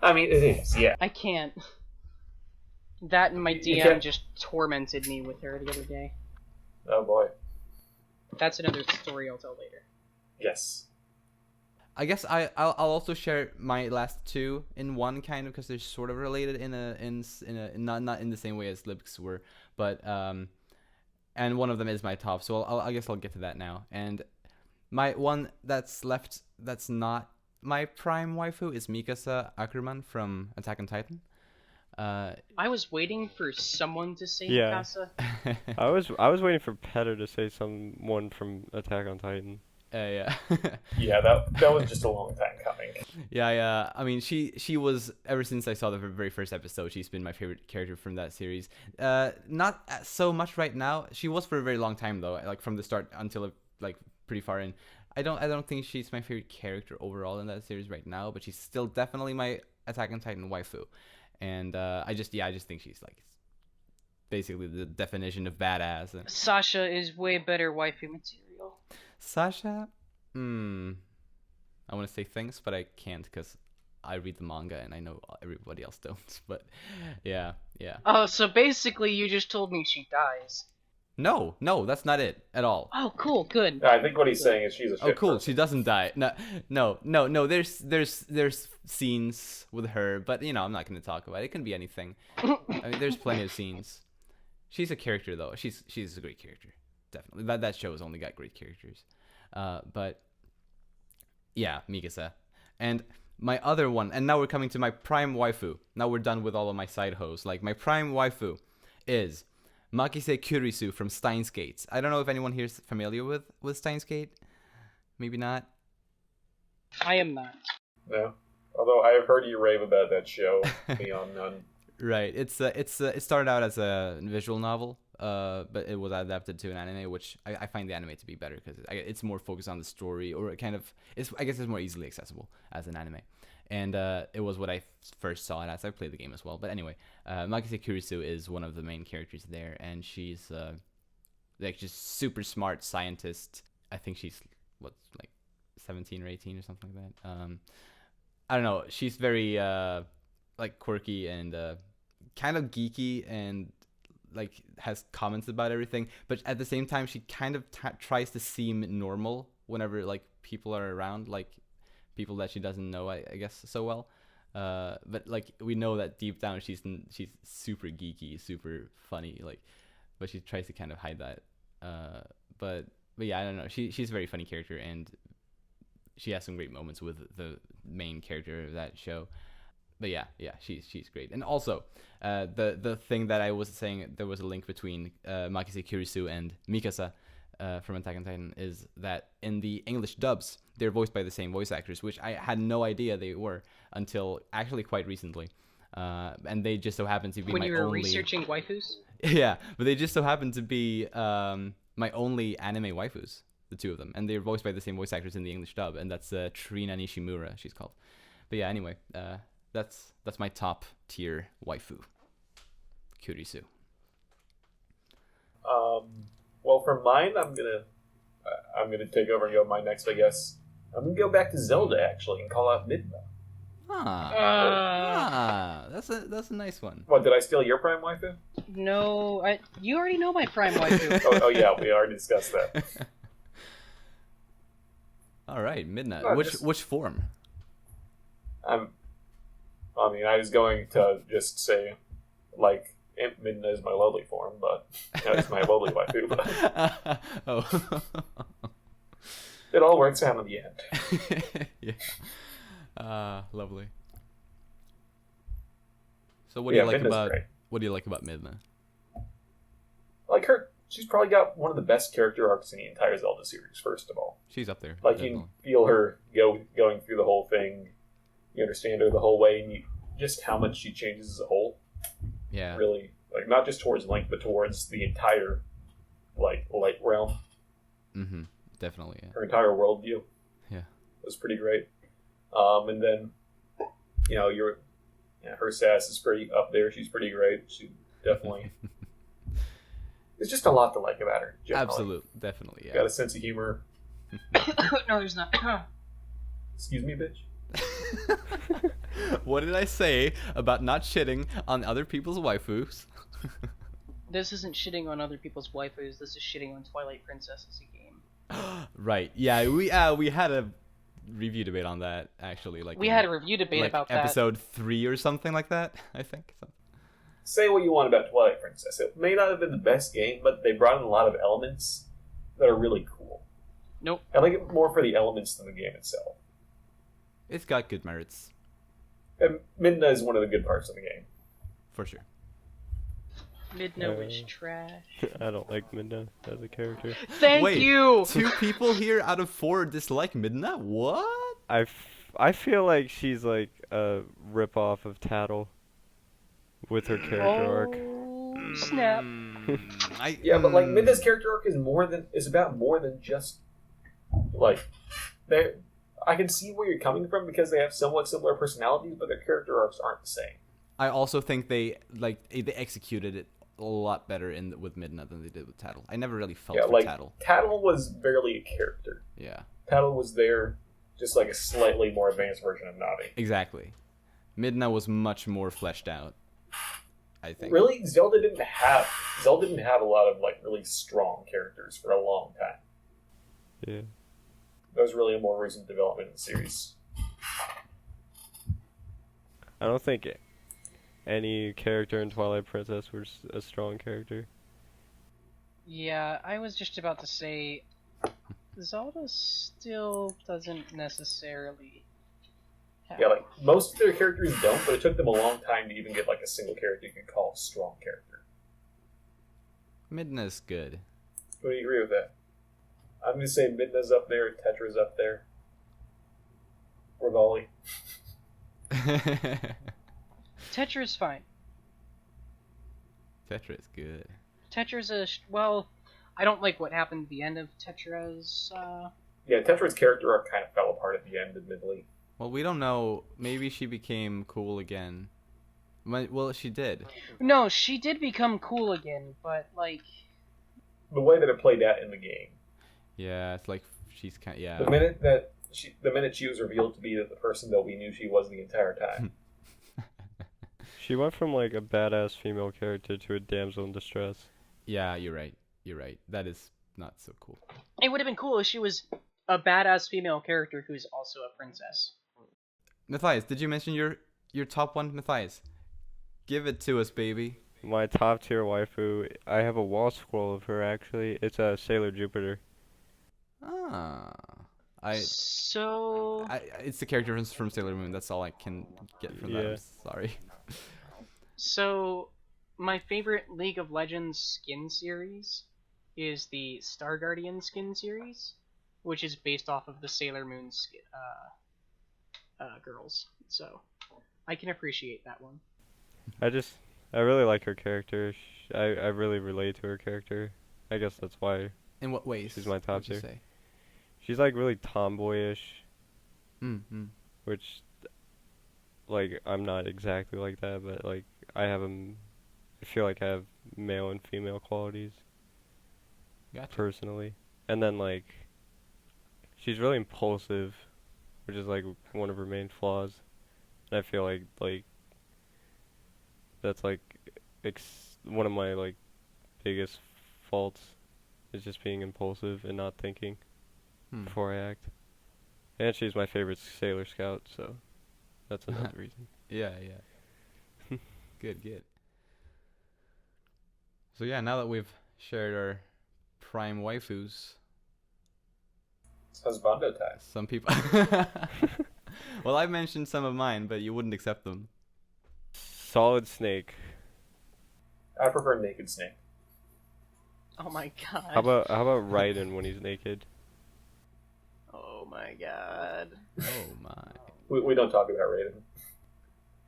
mean, it is, yeah. I can't. That and my You DM can't- just tormented me with her the other day. Oh boy. That's another story I'll tell later. Yes. I guess I'll also share my last 2 in one, kind of, because they're sort of related in a not in the same way as Libk's were, but and one of them is my top, so I guess I'll get to that now. And my one that's left that's not my prime waifu is Mikasa Ackerman from Attack on Titan. I was waiting for someone to say Yeah. Mikasa. I was waiting for Petter to say someone from Attack on Titan. Yeah. Yeah, that was just a long time coming. Yeah. I mean, she was, ever since I saw the very first episode, she's been my favorite character from that series. Not so much right now. She was for a very long time though, like from the start until like pretty far in. I don't think she's my favorite character overall in that series right now, but she's still definitely my Attack on Titan waifu. And I just think she's like basically the definition of badass. And Sasha is way better waifu material. Sasha, I want to say things, but I can't because I read the manga and I know everybody else don't. But yeah. Oh, so basically you just told me she dies. No, that's not it at all. Oh, cool, good. I think what he's saying is she's a shit Oh, cool. person. She doesn't die. No. There's scenes with her, but I'm not gonna talk about it. It can be anything. I mean, there's plenty of scenes. She's a character though. She's a great character, definitely. That show has only got great characters. But yeah, Mikasa, and my other one. And now we're coming to my prime waifu. Now we're done with all of my side hoes. Like my prime waifu is Makise Kurisu from Steins Gate. I don't know if anyone here is familiar with Steins Gate. Maybe not. I am not. No. Although I have heard you rave about that show, Beyond None. Right. It started out as a visual novel, but it was adapted to an anime, which I find the anime to be better because it's more focused on the story, or I guess it's more easily accessible as an anime. And it was what I first saw it as. I played the game as well. But anyway, Makise Kurisu is one of the main characters there, and she's like just super smart scientist. I think she's like 17 or 18 or something like that. I don't know. She's very like quirky and kind of geeky, and like has comments about everything. But at the same time, she kind of tries to seem normal whenever like people are around, like people that she doesn't know, I guess, so well. But like we know that deep down she's super geeky, super funny, like, but she tries to kind of hide that. But yeah, I don't know. She's a very funny character, and she has some great moments with the main character of that show. But yeah, she's great. And also, the thing that I was saying, there was a link between Makise Kurisu and Mikasa from Attack on Titan, is that in the English dubs, they're voiced by the same voice actors, which I had no idea they were until actually quite recently. And they just so happen to be when my you were only... researching waifus? Yeah, but they just so happen to be my only anime waifus, the two of them. And they're voiced by the same voice actors in the English dub, and that's Trina Nishimura, she's called. But yeah, anyway, that's my top tier waifu, Kurisu. Well, for mine, I'm gonna take over and go mine next, I guess. I'm gonna go back to Zelda actually and call out Midna. That's a nice one. What, did I steal your prime waifu? No, you already know my prime waifu. oh yeah, we already discussed that. All right, Midna. Which form? I was going to just say, like, Midna is my lovely form, but it's my lovely waifu. But Oh. it all works out in the end. Yeah. Lovely. So what do you like about Midna? Like her, she's probably got one of the best character arcs in the entire Zelda series. First of all, she's up there. Like definitely. You can feel her going through the whole thing. You understand her the whole way, and just how much she changes as a whole. Yeah. Really, like not just towards Link, but towards the entire like light realm. Mm-hmm. Definitely. Yeah. Her entire worldview. Yeah. Was pretty great. And then, her sass is pretty up there. She's pretty great. She definitely. There's just a lot to like about her. Generally. Absolutely, definitely. Yeah. Got a sense of humor. No, there's not. Excuse me, bitch. What did I say about not shitting on other people's waifus? This isn't shitting on other people's waifus. This is shitting on Twilight Princess as a game. Right. Yeah. We had a review debate on that actually. Like we had a review debate about that. Episode 3 or something like that. I think. Say what you want about Twilight Princess. It may not have been the best game, but they brought in a lot of elements that are really cool. Nope. I like it more for the elements than the game itself. It's got good merits. And Midna is one of the good parts of the game. For sure. Midna was trash. I don't like Midna as a character. Thank you! 2 people here out of 4 dislike Midna? What? I feel like she's like a ripoff of Tattle with her character arc. Snap. But like Midna's character arc is about more than just like I can see where you're coming from because they have somewhat similar personalities, but their character arcs aren't the same. I also think they executed it a lot better with Midna than they did with Tattle. I never really felt for Tattle. Tattle was barely a character. Yeah. Tattle was there just like a slightly more advanced version of Navi. Exactly. Midna was much more fleshed out, I think. Really? Zelda didn't have a lot of like really strong characters for a long time. Yeah. That was really a more recent development in the series. I don't think any character in Twilight Princess was a strong character. Yeah, I was just about to say, Zelda still doesn't necessarily have... Yeah, like, most of their characters don't, but it took them a long time to even get, like, a single character you could call a strong character. Midna's good. Would you agree with that? I'm going to say Midna's up there, Tetra's up there. Rivali. Tetra's fine. Tetra is good. Tetra's well, I don't like what happened at the end of Tetra's. Yeah, Tetra's character arc kind of fell apart at the end, admittedly. Well, we don't know. Maybe she became cool again. Well, she did. No, she did become cool again, but like The way that it played out in the game. Yeah, it's like she's kind. Yeah. The minute she was revealed to be the person that we knew she was the entire time. She went from like a badass female character to a damsel in distress. Yeah, you're right. You're right. That is not so cool. it would have been cool if she was a badass female character who's also a princess. Matthias, did you mention your top one, Matthias? Give it to us, baby. My top tier waifu, I have a wall scroll of her actually. It's a Sailor Jupiter. Ah, It's it's the character from Sailor Moon. That's all I can get from that. Yeah. I'm sorry. So, my favorite League of Legends skin series is the Star Guardian skin series, which is based off of the Sailor Moon girls. So, I can appreciate that one. I really like her character. I really relate to her character. I guess that's why In what ways? she's my top would you tier. say? She's like really tomboyish, Mm-hmm. which, like, I'm not exactly like that, but like I feel like I have male and female qualities Gotcha. personally. And then like, she's really impulsive, which is like one of her main flaws. And I feel like that's like one of my like biggest faults is just being impulsive and not thinking before I act. And she's my favorite Sailor Scout, so that's another reason. Yeah. Good. So yeah, now that we've shared our prime waifus, It's husbando time. some people. Well, I mentioned some of mine, but you wouldn't accept them. Solid Snake. I prefer Naked Snake. Oh my god. How about Raiden when he's naked? Oh my god. Oh my. We don't talk about Raiden.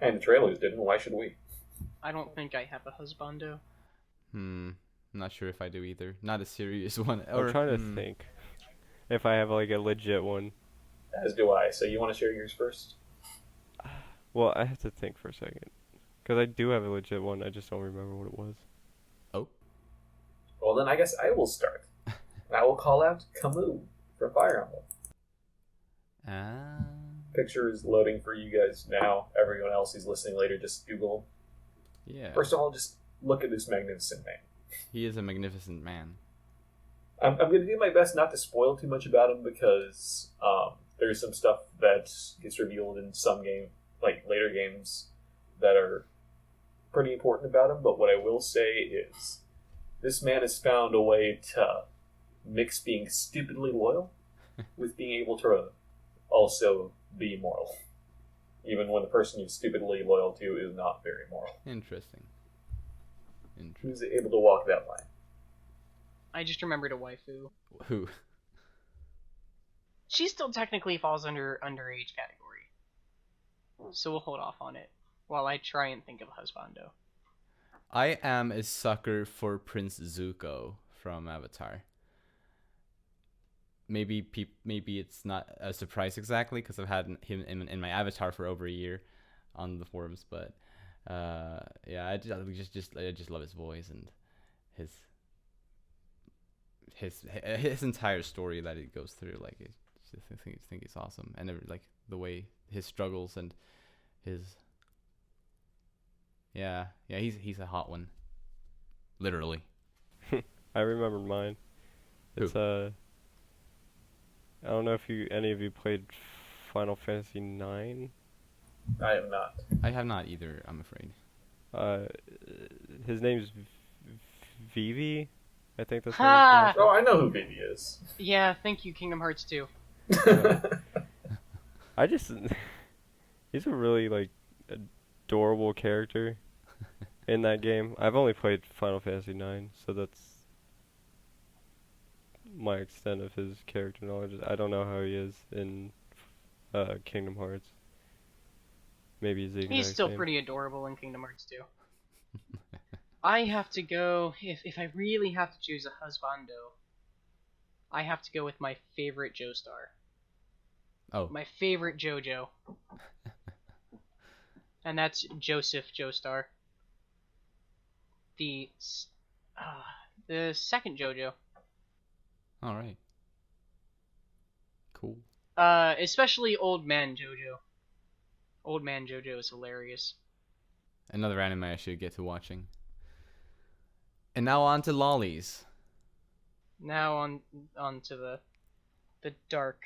And the trailers didn't. Why should we? I don't think I have a husbando. I'm not sure if I do either. Not a serious one. I'm trying to think if I have like a legit one. As do I. So you want to share yours first? Well, I have to think for a second. Because I do have a legit one, I just don't remember what it was. Oh. Well, then I guess I will start. And I will call out Camus from Fire Emblem. Ah. Picture is loading for you guys now. Everyone else who's listening later, just Google. Yeah. First of all, just look at this magnificent man. He is a magnificent man. I'm going to do my best not to spoil too much about him because there's some stuff that gets revealed in some later games that are pretty important about him. But what I will say is this man has found a way to mix being stupidly loyal with being able to also be moral. Even when the person you're stupidly loyal to is not very moral. Interesting. Who's able to walk that line? I just remembered a waifu. Who? She still technically falls under underage category. So we'll hold off on it while I try and think of a husbando. I am a sucker for Prince Zuko from Avatar. Maybe it's not a surprise exactly because I've had him in my avatar for over a year on the forums, but yeah, I just love his voice and his entire story that it goes through. Like, I think it's awesome, and like the way his struggles and his he's a hot one, literally. I remember mine. It's I don't know if any of you played Final Fantasy IX. I am not. I have not either, I'm afraid. His name's Vivi. I think that's Ha! Oh, I know who Vivi is. Yeah, thank you, Kingdom Hearts 2. He's a really like adorable character in that game. I've only played Final Fantasy IX, so that's my extent of his character knowledge. I don't know how he is in Kingdom Hearts. Maybe he's the exact He's still same. pretty adorable in Kingdom Hearts 2. I have to go, if I really have to choose a husbando, I have to go with my favorite Joestar. Oh. My favorite JoJo. And that's Joseph Joestar. The second JoJo. All right. Cool. Especially Old Man JoJo. Old Man JoJo is hilarious. Another anime I should get to watching. And now on to lollies. Now on to the dark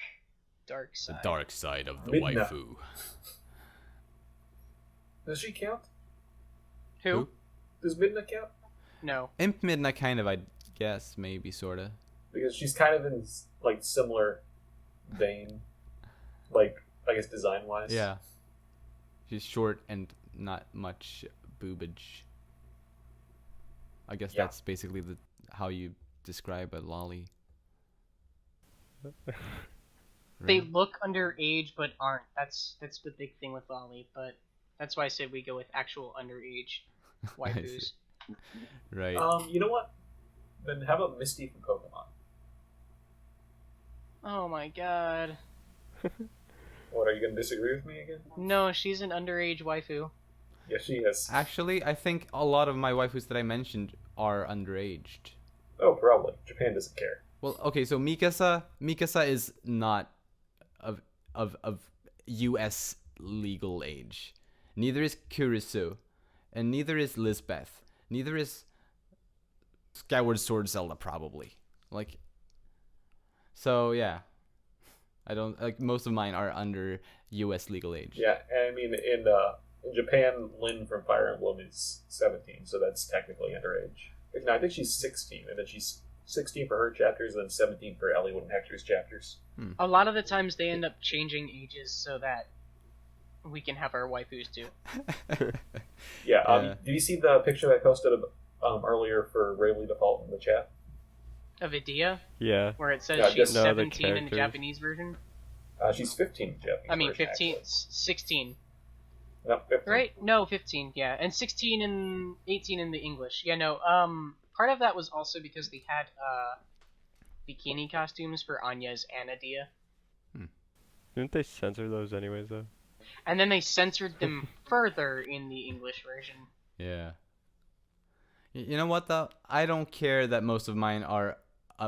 side. The dark side of the Midna. waifu. Does she count? Who? Does Midna count? No. Imp Midna kind of, I guess, maybe, sorta. Because she's kind of in like similar vein, like I guess design wise. Yeah. She's short and not much boobage. I guess Yeah. that's basically how you describe a lolly. They Right? look underage but aren't. That's the big thing with Lolly, but that's why I said we go with actual underage waifus. Right. You know what? Then how about Misty from Pokemon? Oh my god. What, are you gonna disagree with me again? No, she's an underage waifu. Yes, she is. Actually, I think a lot of my waifus that I mentioned are underaged. Oh, probably. Japan doesn't care. Well, okay, so Mikasa is not of U.S. legal age. Neither is Kurisu, and neither is Lisbeth. Neither is Skyward Sword Zelda, probably. Like, so yeah, I don't like most of mine are under U.S. legal age. Yeah, and I mean in Japan, Lynn from Fire Emblem is 17, so that's technically underage. No, I think she's 16, and then she's 16 for her chapters, and then 17 for Eliwood and Hector's chapters. A lot of the times they end up changing ages so that we can have our waifus too. Yeah. Did you see the picture I posted earlier for Bravely Default in the chat? Of Idea, Yeah. where it says Yeah, she's just- No, the 17 in the characters. Japanese version. She's 15 in Japanese. I mean, version, 15, actually. 16. No, 15. Right? No, 15, yeah. And 16 and 18 in the English. Yeah, no, part of that was also because they had, bikini costumes for Anya's Anadia. Didn't they censor those anyways, though? And then they censored them further in the English version. Yeah. You know what though? I don't care that most of mine are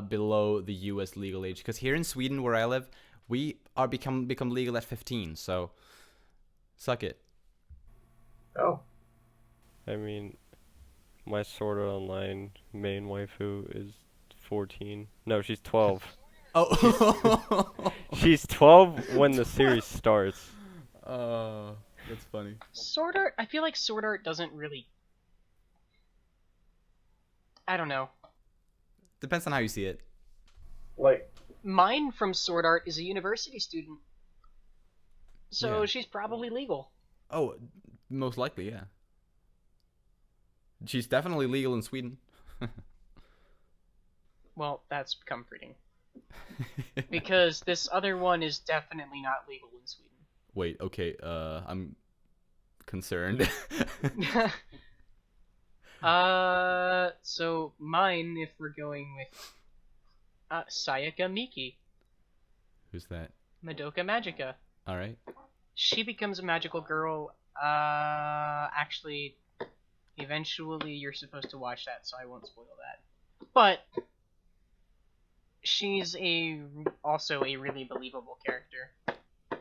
below the U.S. legal age, because here in Sweden, where I live, we are become legal at 15. So, suck it. Oh. I mean, my Sword Art Online main waifu is 14. No, she's 12. Oh. She's 12 when the series starts. That's funny. Sword Art, I feel like Sword Art doesn't really... I don't know. Depends on how you see it. Like, Mine from Sword Art is a university student. So Yeah. she's probably legal. Oh, most likely, yeah. She's definitely legal in Sweden. Well, that's comforting. Because this other one is definitely not legal in Sweden. Wait, okay, I'm concerned. So mine, if we're going with Sayaka Miki, Who's that? Madoka Magica. Alright. She becomes a magical girl. Actually, eventually you're supposed to watch that, so I won't spoil that. But she's also a really believable character.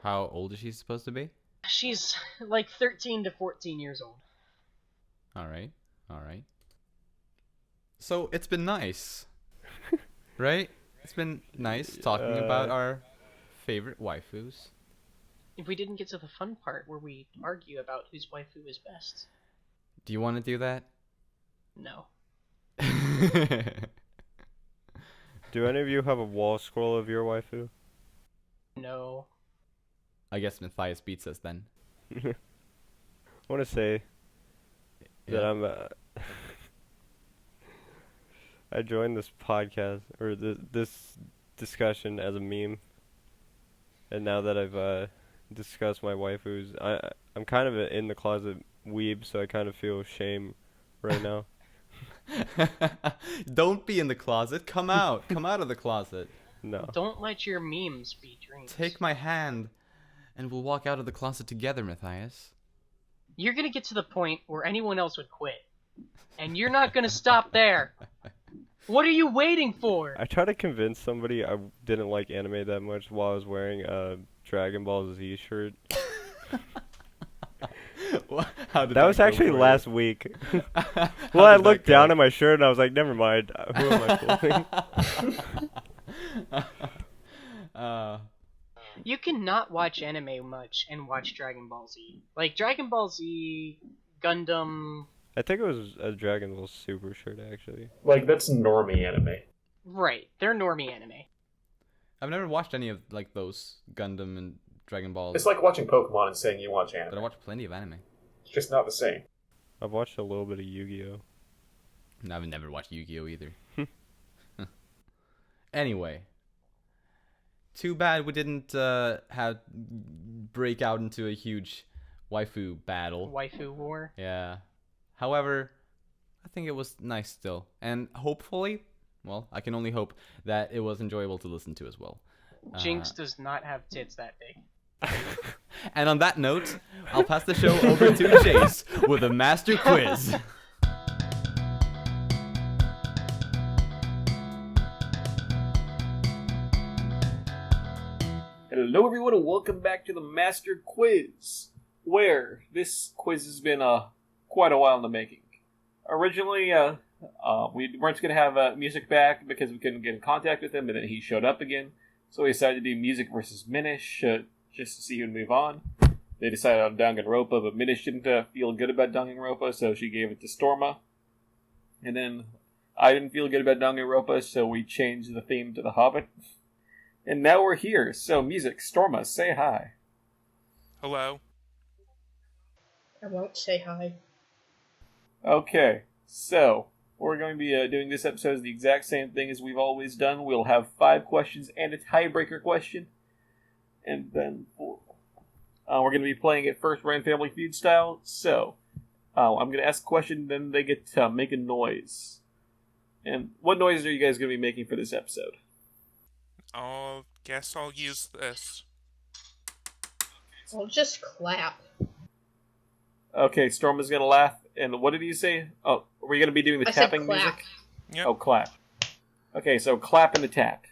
How old is she supposed to be? She's like 13 to 14 years old. Alright. So, it's been nice. Right? It's been nice talking about our favorite waifus. If we didn't get to the fun part where we argue about whose waifu is best. Do you want to do that? No. Do any of you have a wall scroll of your waifu? No. I guess Matthias beats us then. I want to say that Yeah. I'm. I joined this podcast or this discussion as a meme, and now that I've discussed my waifus, I'm kind of in the closet weeb, so I kind of feel shame right now. Don't be in the closet. Come out. Come out of the closet. No. Don't let your memes be dreams. Take my hand, and we'll walk out of the closet together, Matthias. You're gonna get to the point where anyone else would quit. And you're not gonna stop there. What are you waiting for? I tried to convince somebody I didn't like anime that much while I was wearing a Dragon Ball Z shirt. How did that was actually go last week. Well, I looked down at my shirt and I was like, never mind. Who am I fooling? You cannot watch anime much and watch Dragon Ball Z. Like, Dragon Ball Z, Gundam... I think it was a Dragon Ball Super shirt, actually. Like, that's normie anime. Right, they're normie anime. I've never watched any of like those Gundam and Dragon Ball. It's like watching Pokemon and saying you watch anime. But I watch plenty of anime. It's just not the same. I've watched a little bit of Yu-Gi-Oh! And I've never watched Yu-Gi-Oh! Either. Anyway. Too bad we didn't have break out into a huge waifu battle. Waifu war. Yeah. However, I think it was nice still. And hopefully, well, I can only hope that it was enjoyable to listen to as well. Jinx does not have tits that big. And on that note, I'll pass the show over to Chase with a master quiz. Hello everyone and welcome back to the Master Quiz, where this quiz has been quite a while in the making. Originally, we weren't going to have Music back because we couldn't get in contact with him, and then he showed up again. So we decided to do Music versus Minish, just to see who'd move on. They decided on Danganronpa, but Minish didn't feel good about Danganronpa, so she gave it to Storma. And then I didn't feel good about Danganronpa, so we changed the theme to The Hobbit. And now we're here, so Music, Storma, say hi. Hello. I won't say hi. Okay, so we're going to be doing this episode as the exact same thing as we've always done. We'll have 5 questions and a tiebreaker question. And then we're going to be playing it first round Family Feud style. So I'm going to ask a question, then they get to make a noise. And what noise are you guys going to be making for this episode? I guess I'll use this. I'll just clap. Okay, Storm is going to laugh. And what did you say? Oh, are we going to be doing the tapping said clap. music? Yep. Oh, clap. Okay, so clap and a tap.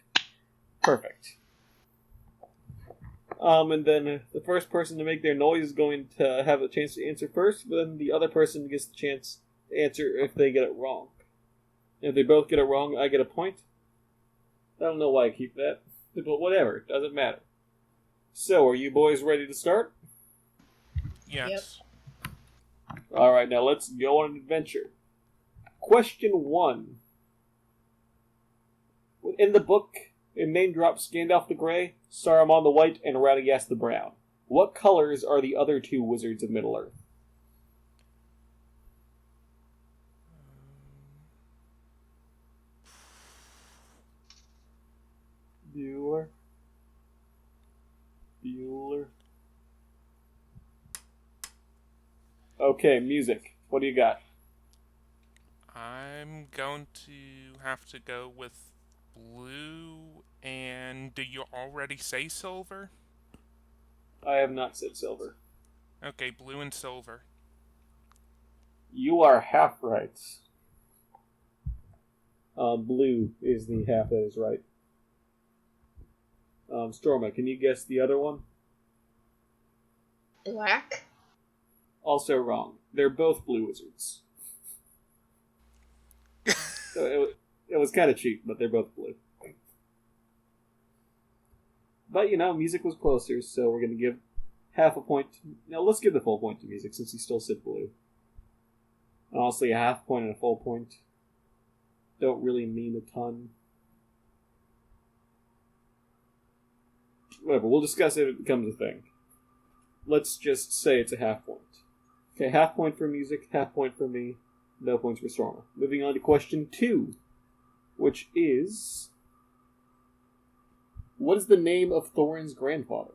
Perfect. And then the first person to make their noise is going to have a chance to answer first, but then the other person gets the chance to answer if they get it wrong. And if they both get it wrong, I get a point. I don't know why I keep that, but whatever, it doesn't matter. So, are you boys ready to start? Yes. Alright, now let's go on an adventure. Question 1. In the book, it name drops Gandalf the Grey, Saruman the White, and Radagast the Brown. What colors are the other 2 wizards of Middle-earth? Bueller. Okay, Music. What do you got? I'm going to have to go with blue, and do you already say silver? I have not said silver. Okay, blue and silver. You are half right. Blue is the half that is right. Storma, can you guess the other one? Black? Also wrong. They're both blue wizards. So it was kind of cheap, but they're both blue. But, Music was closer, so we're going to give half a point. Now, let's give the full point to Music, since he still said blue. And honestly, a half point and a full point don't really mean a ton. Whatever, we'll discuss it if it becomes a thing. Let's just say it's a half point. Okay, half point for Music, half point for me, no points for Storma. Moving on to question 2. which is... What is the name of Thorin's grandfather?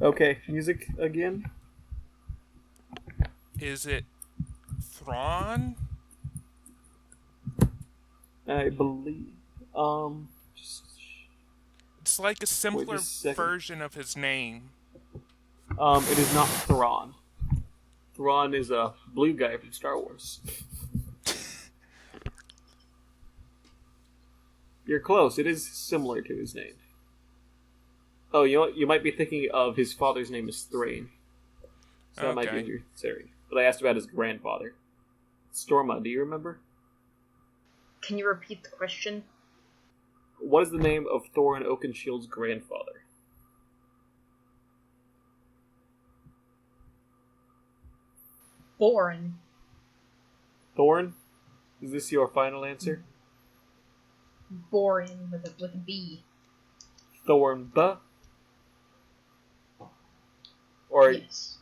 Okay, music again. Is it Thrawn? I believe. It's like a simpler just a second. version of his name. It is not Thrawn. Thrawn is a blue guy from Star Wars. You're close. It is similar to his name. Oh, you know what? You might be thinking of his father's name is Thrain. So that might be what you're considering. But I asked about his grandfather. Storma, do you remember? Can you repeat the question? What is the name of Thorin Oakenshield's grandfather? Boring. Thorin? Is this your final answer? Boring with a B. Thornba? Or Yes.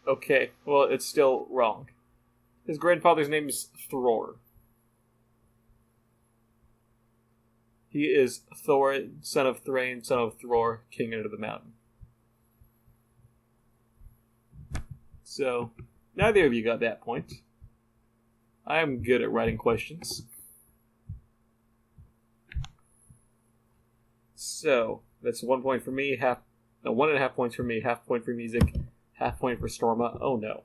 okay, well it's still wrong. His grandfather's name is Thror. He is Thorin, son of Thrain, son of Thror, king under the mountain. So, neither of you got that point. I am good at writing questions. So, that's 1 point for me, 1.5 points for me, half point for music, half point for Storma. Oh no.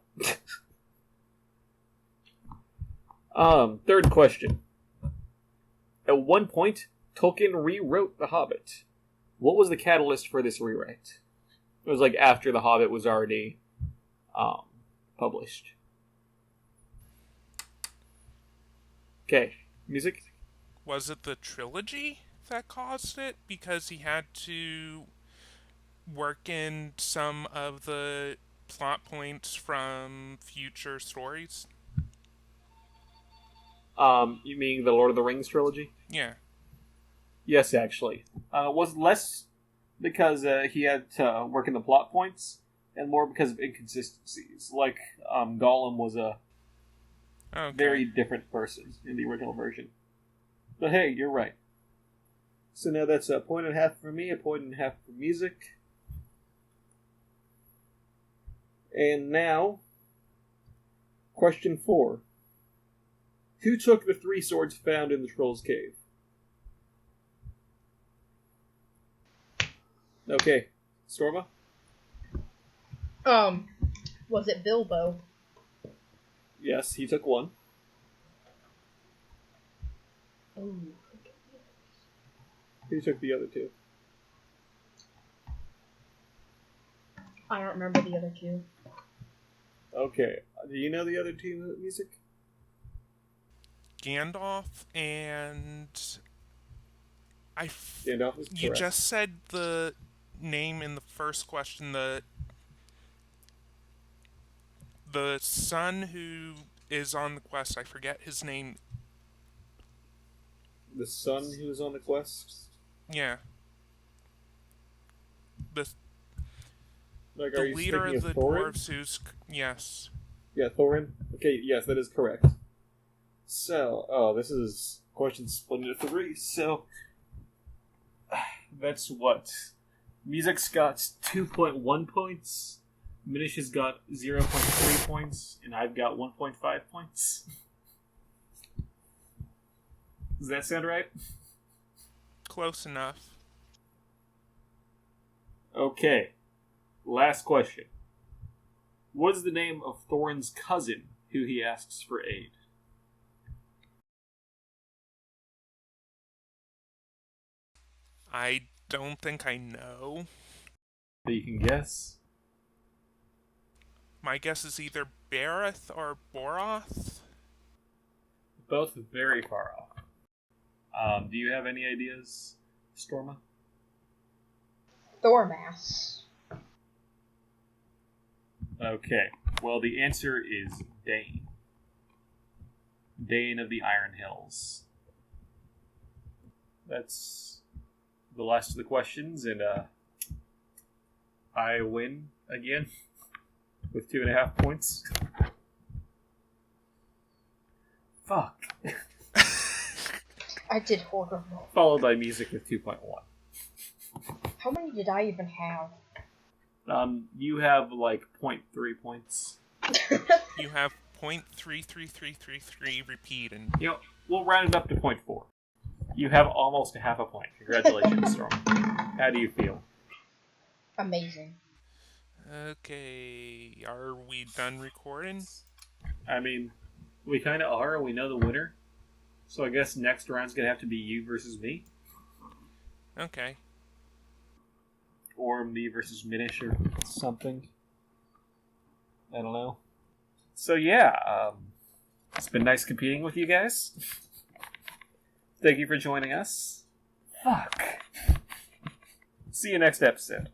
Third question. At one point, Tolkien rewrote The Hobbit. What was the catalyst for this rewrite? It was like after The Hobbit was already published. Okay, music? Was it the trilogy that caused it? Because he had to work in some of the plot points from future stories? You mean the Lord of the Rings trilogy? Yeah. Yes, actually. It was less because he had to work in the plot points, and more because of inconsistencies. Like, Gollum was a very different person in the original version. But hey, you're right. So now that's a 1.5 for me, a 1.5 for music. And now, question 4. Who took the 3 swords found in the Troll's Cave? Okay, Storma? Was it Bilbo? Yes, he took 1. Ooh. Who took the other 2? I don't remember the other 2. Okay, do you know the other 2 music? Gandalf and... Gandalf is correct. You just said the name in the first question, the son who is on the quest. I forget his name. The son who is on the quest? Yeah. The Are you leader speaking of the Thorin? dwarves who's... Yes. Yeah, Thorin? Okay, yes, that is correct. So, this is question split into 3, so... That's what? Music's got 2.1 points, Minish has got 0.3 points, and I've got 1.5 points. Does that sound right? Close enough. Okay. Last question. What is the name of Thorin's cousin who he asks for aid? I don't think I know. That you can guess? My guess is either Bareth or Boroth. Both very far off. Do you have any ideas, Storma? Thormass. Okay. Well, the answer is Dane. Dane of the Iron Hills. That's the last of the questions, and I win again with 2.5 points. Fuck. I did horrible. Followed by music with 2.1. How many did I even have? You have like 0.3 points. You have 0.33333 repeat, and You know, we'll round it up to 0.4. You have almost a half a point. Congratulations, Storm. How do you feel? Amazing. okay, are we done recording? I mean, we kind of are. We know the winner. So I guess next round's going to have to be you versus me. Okay. Or me versus Minish or something. I don't know. So yeah, it's been nice competing with you guys. Thank you for joining us. Fuck. See you next episode.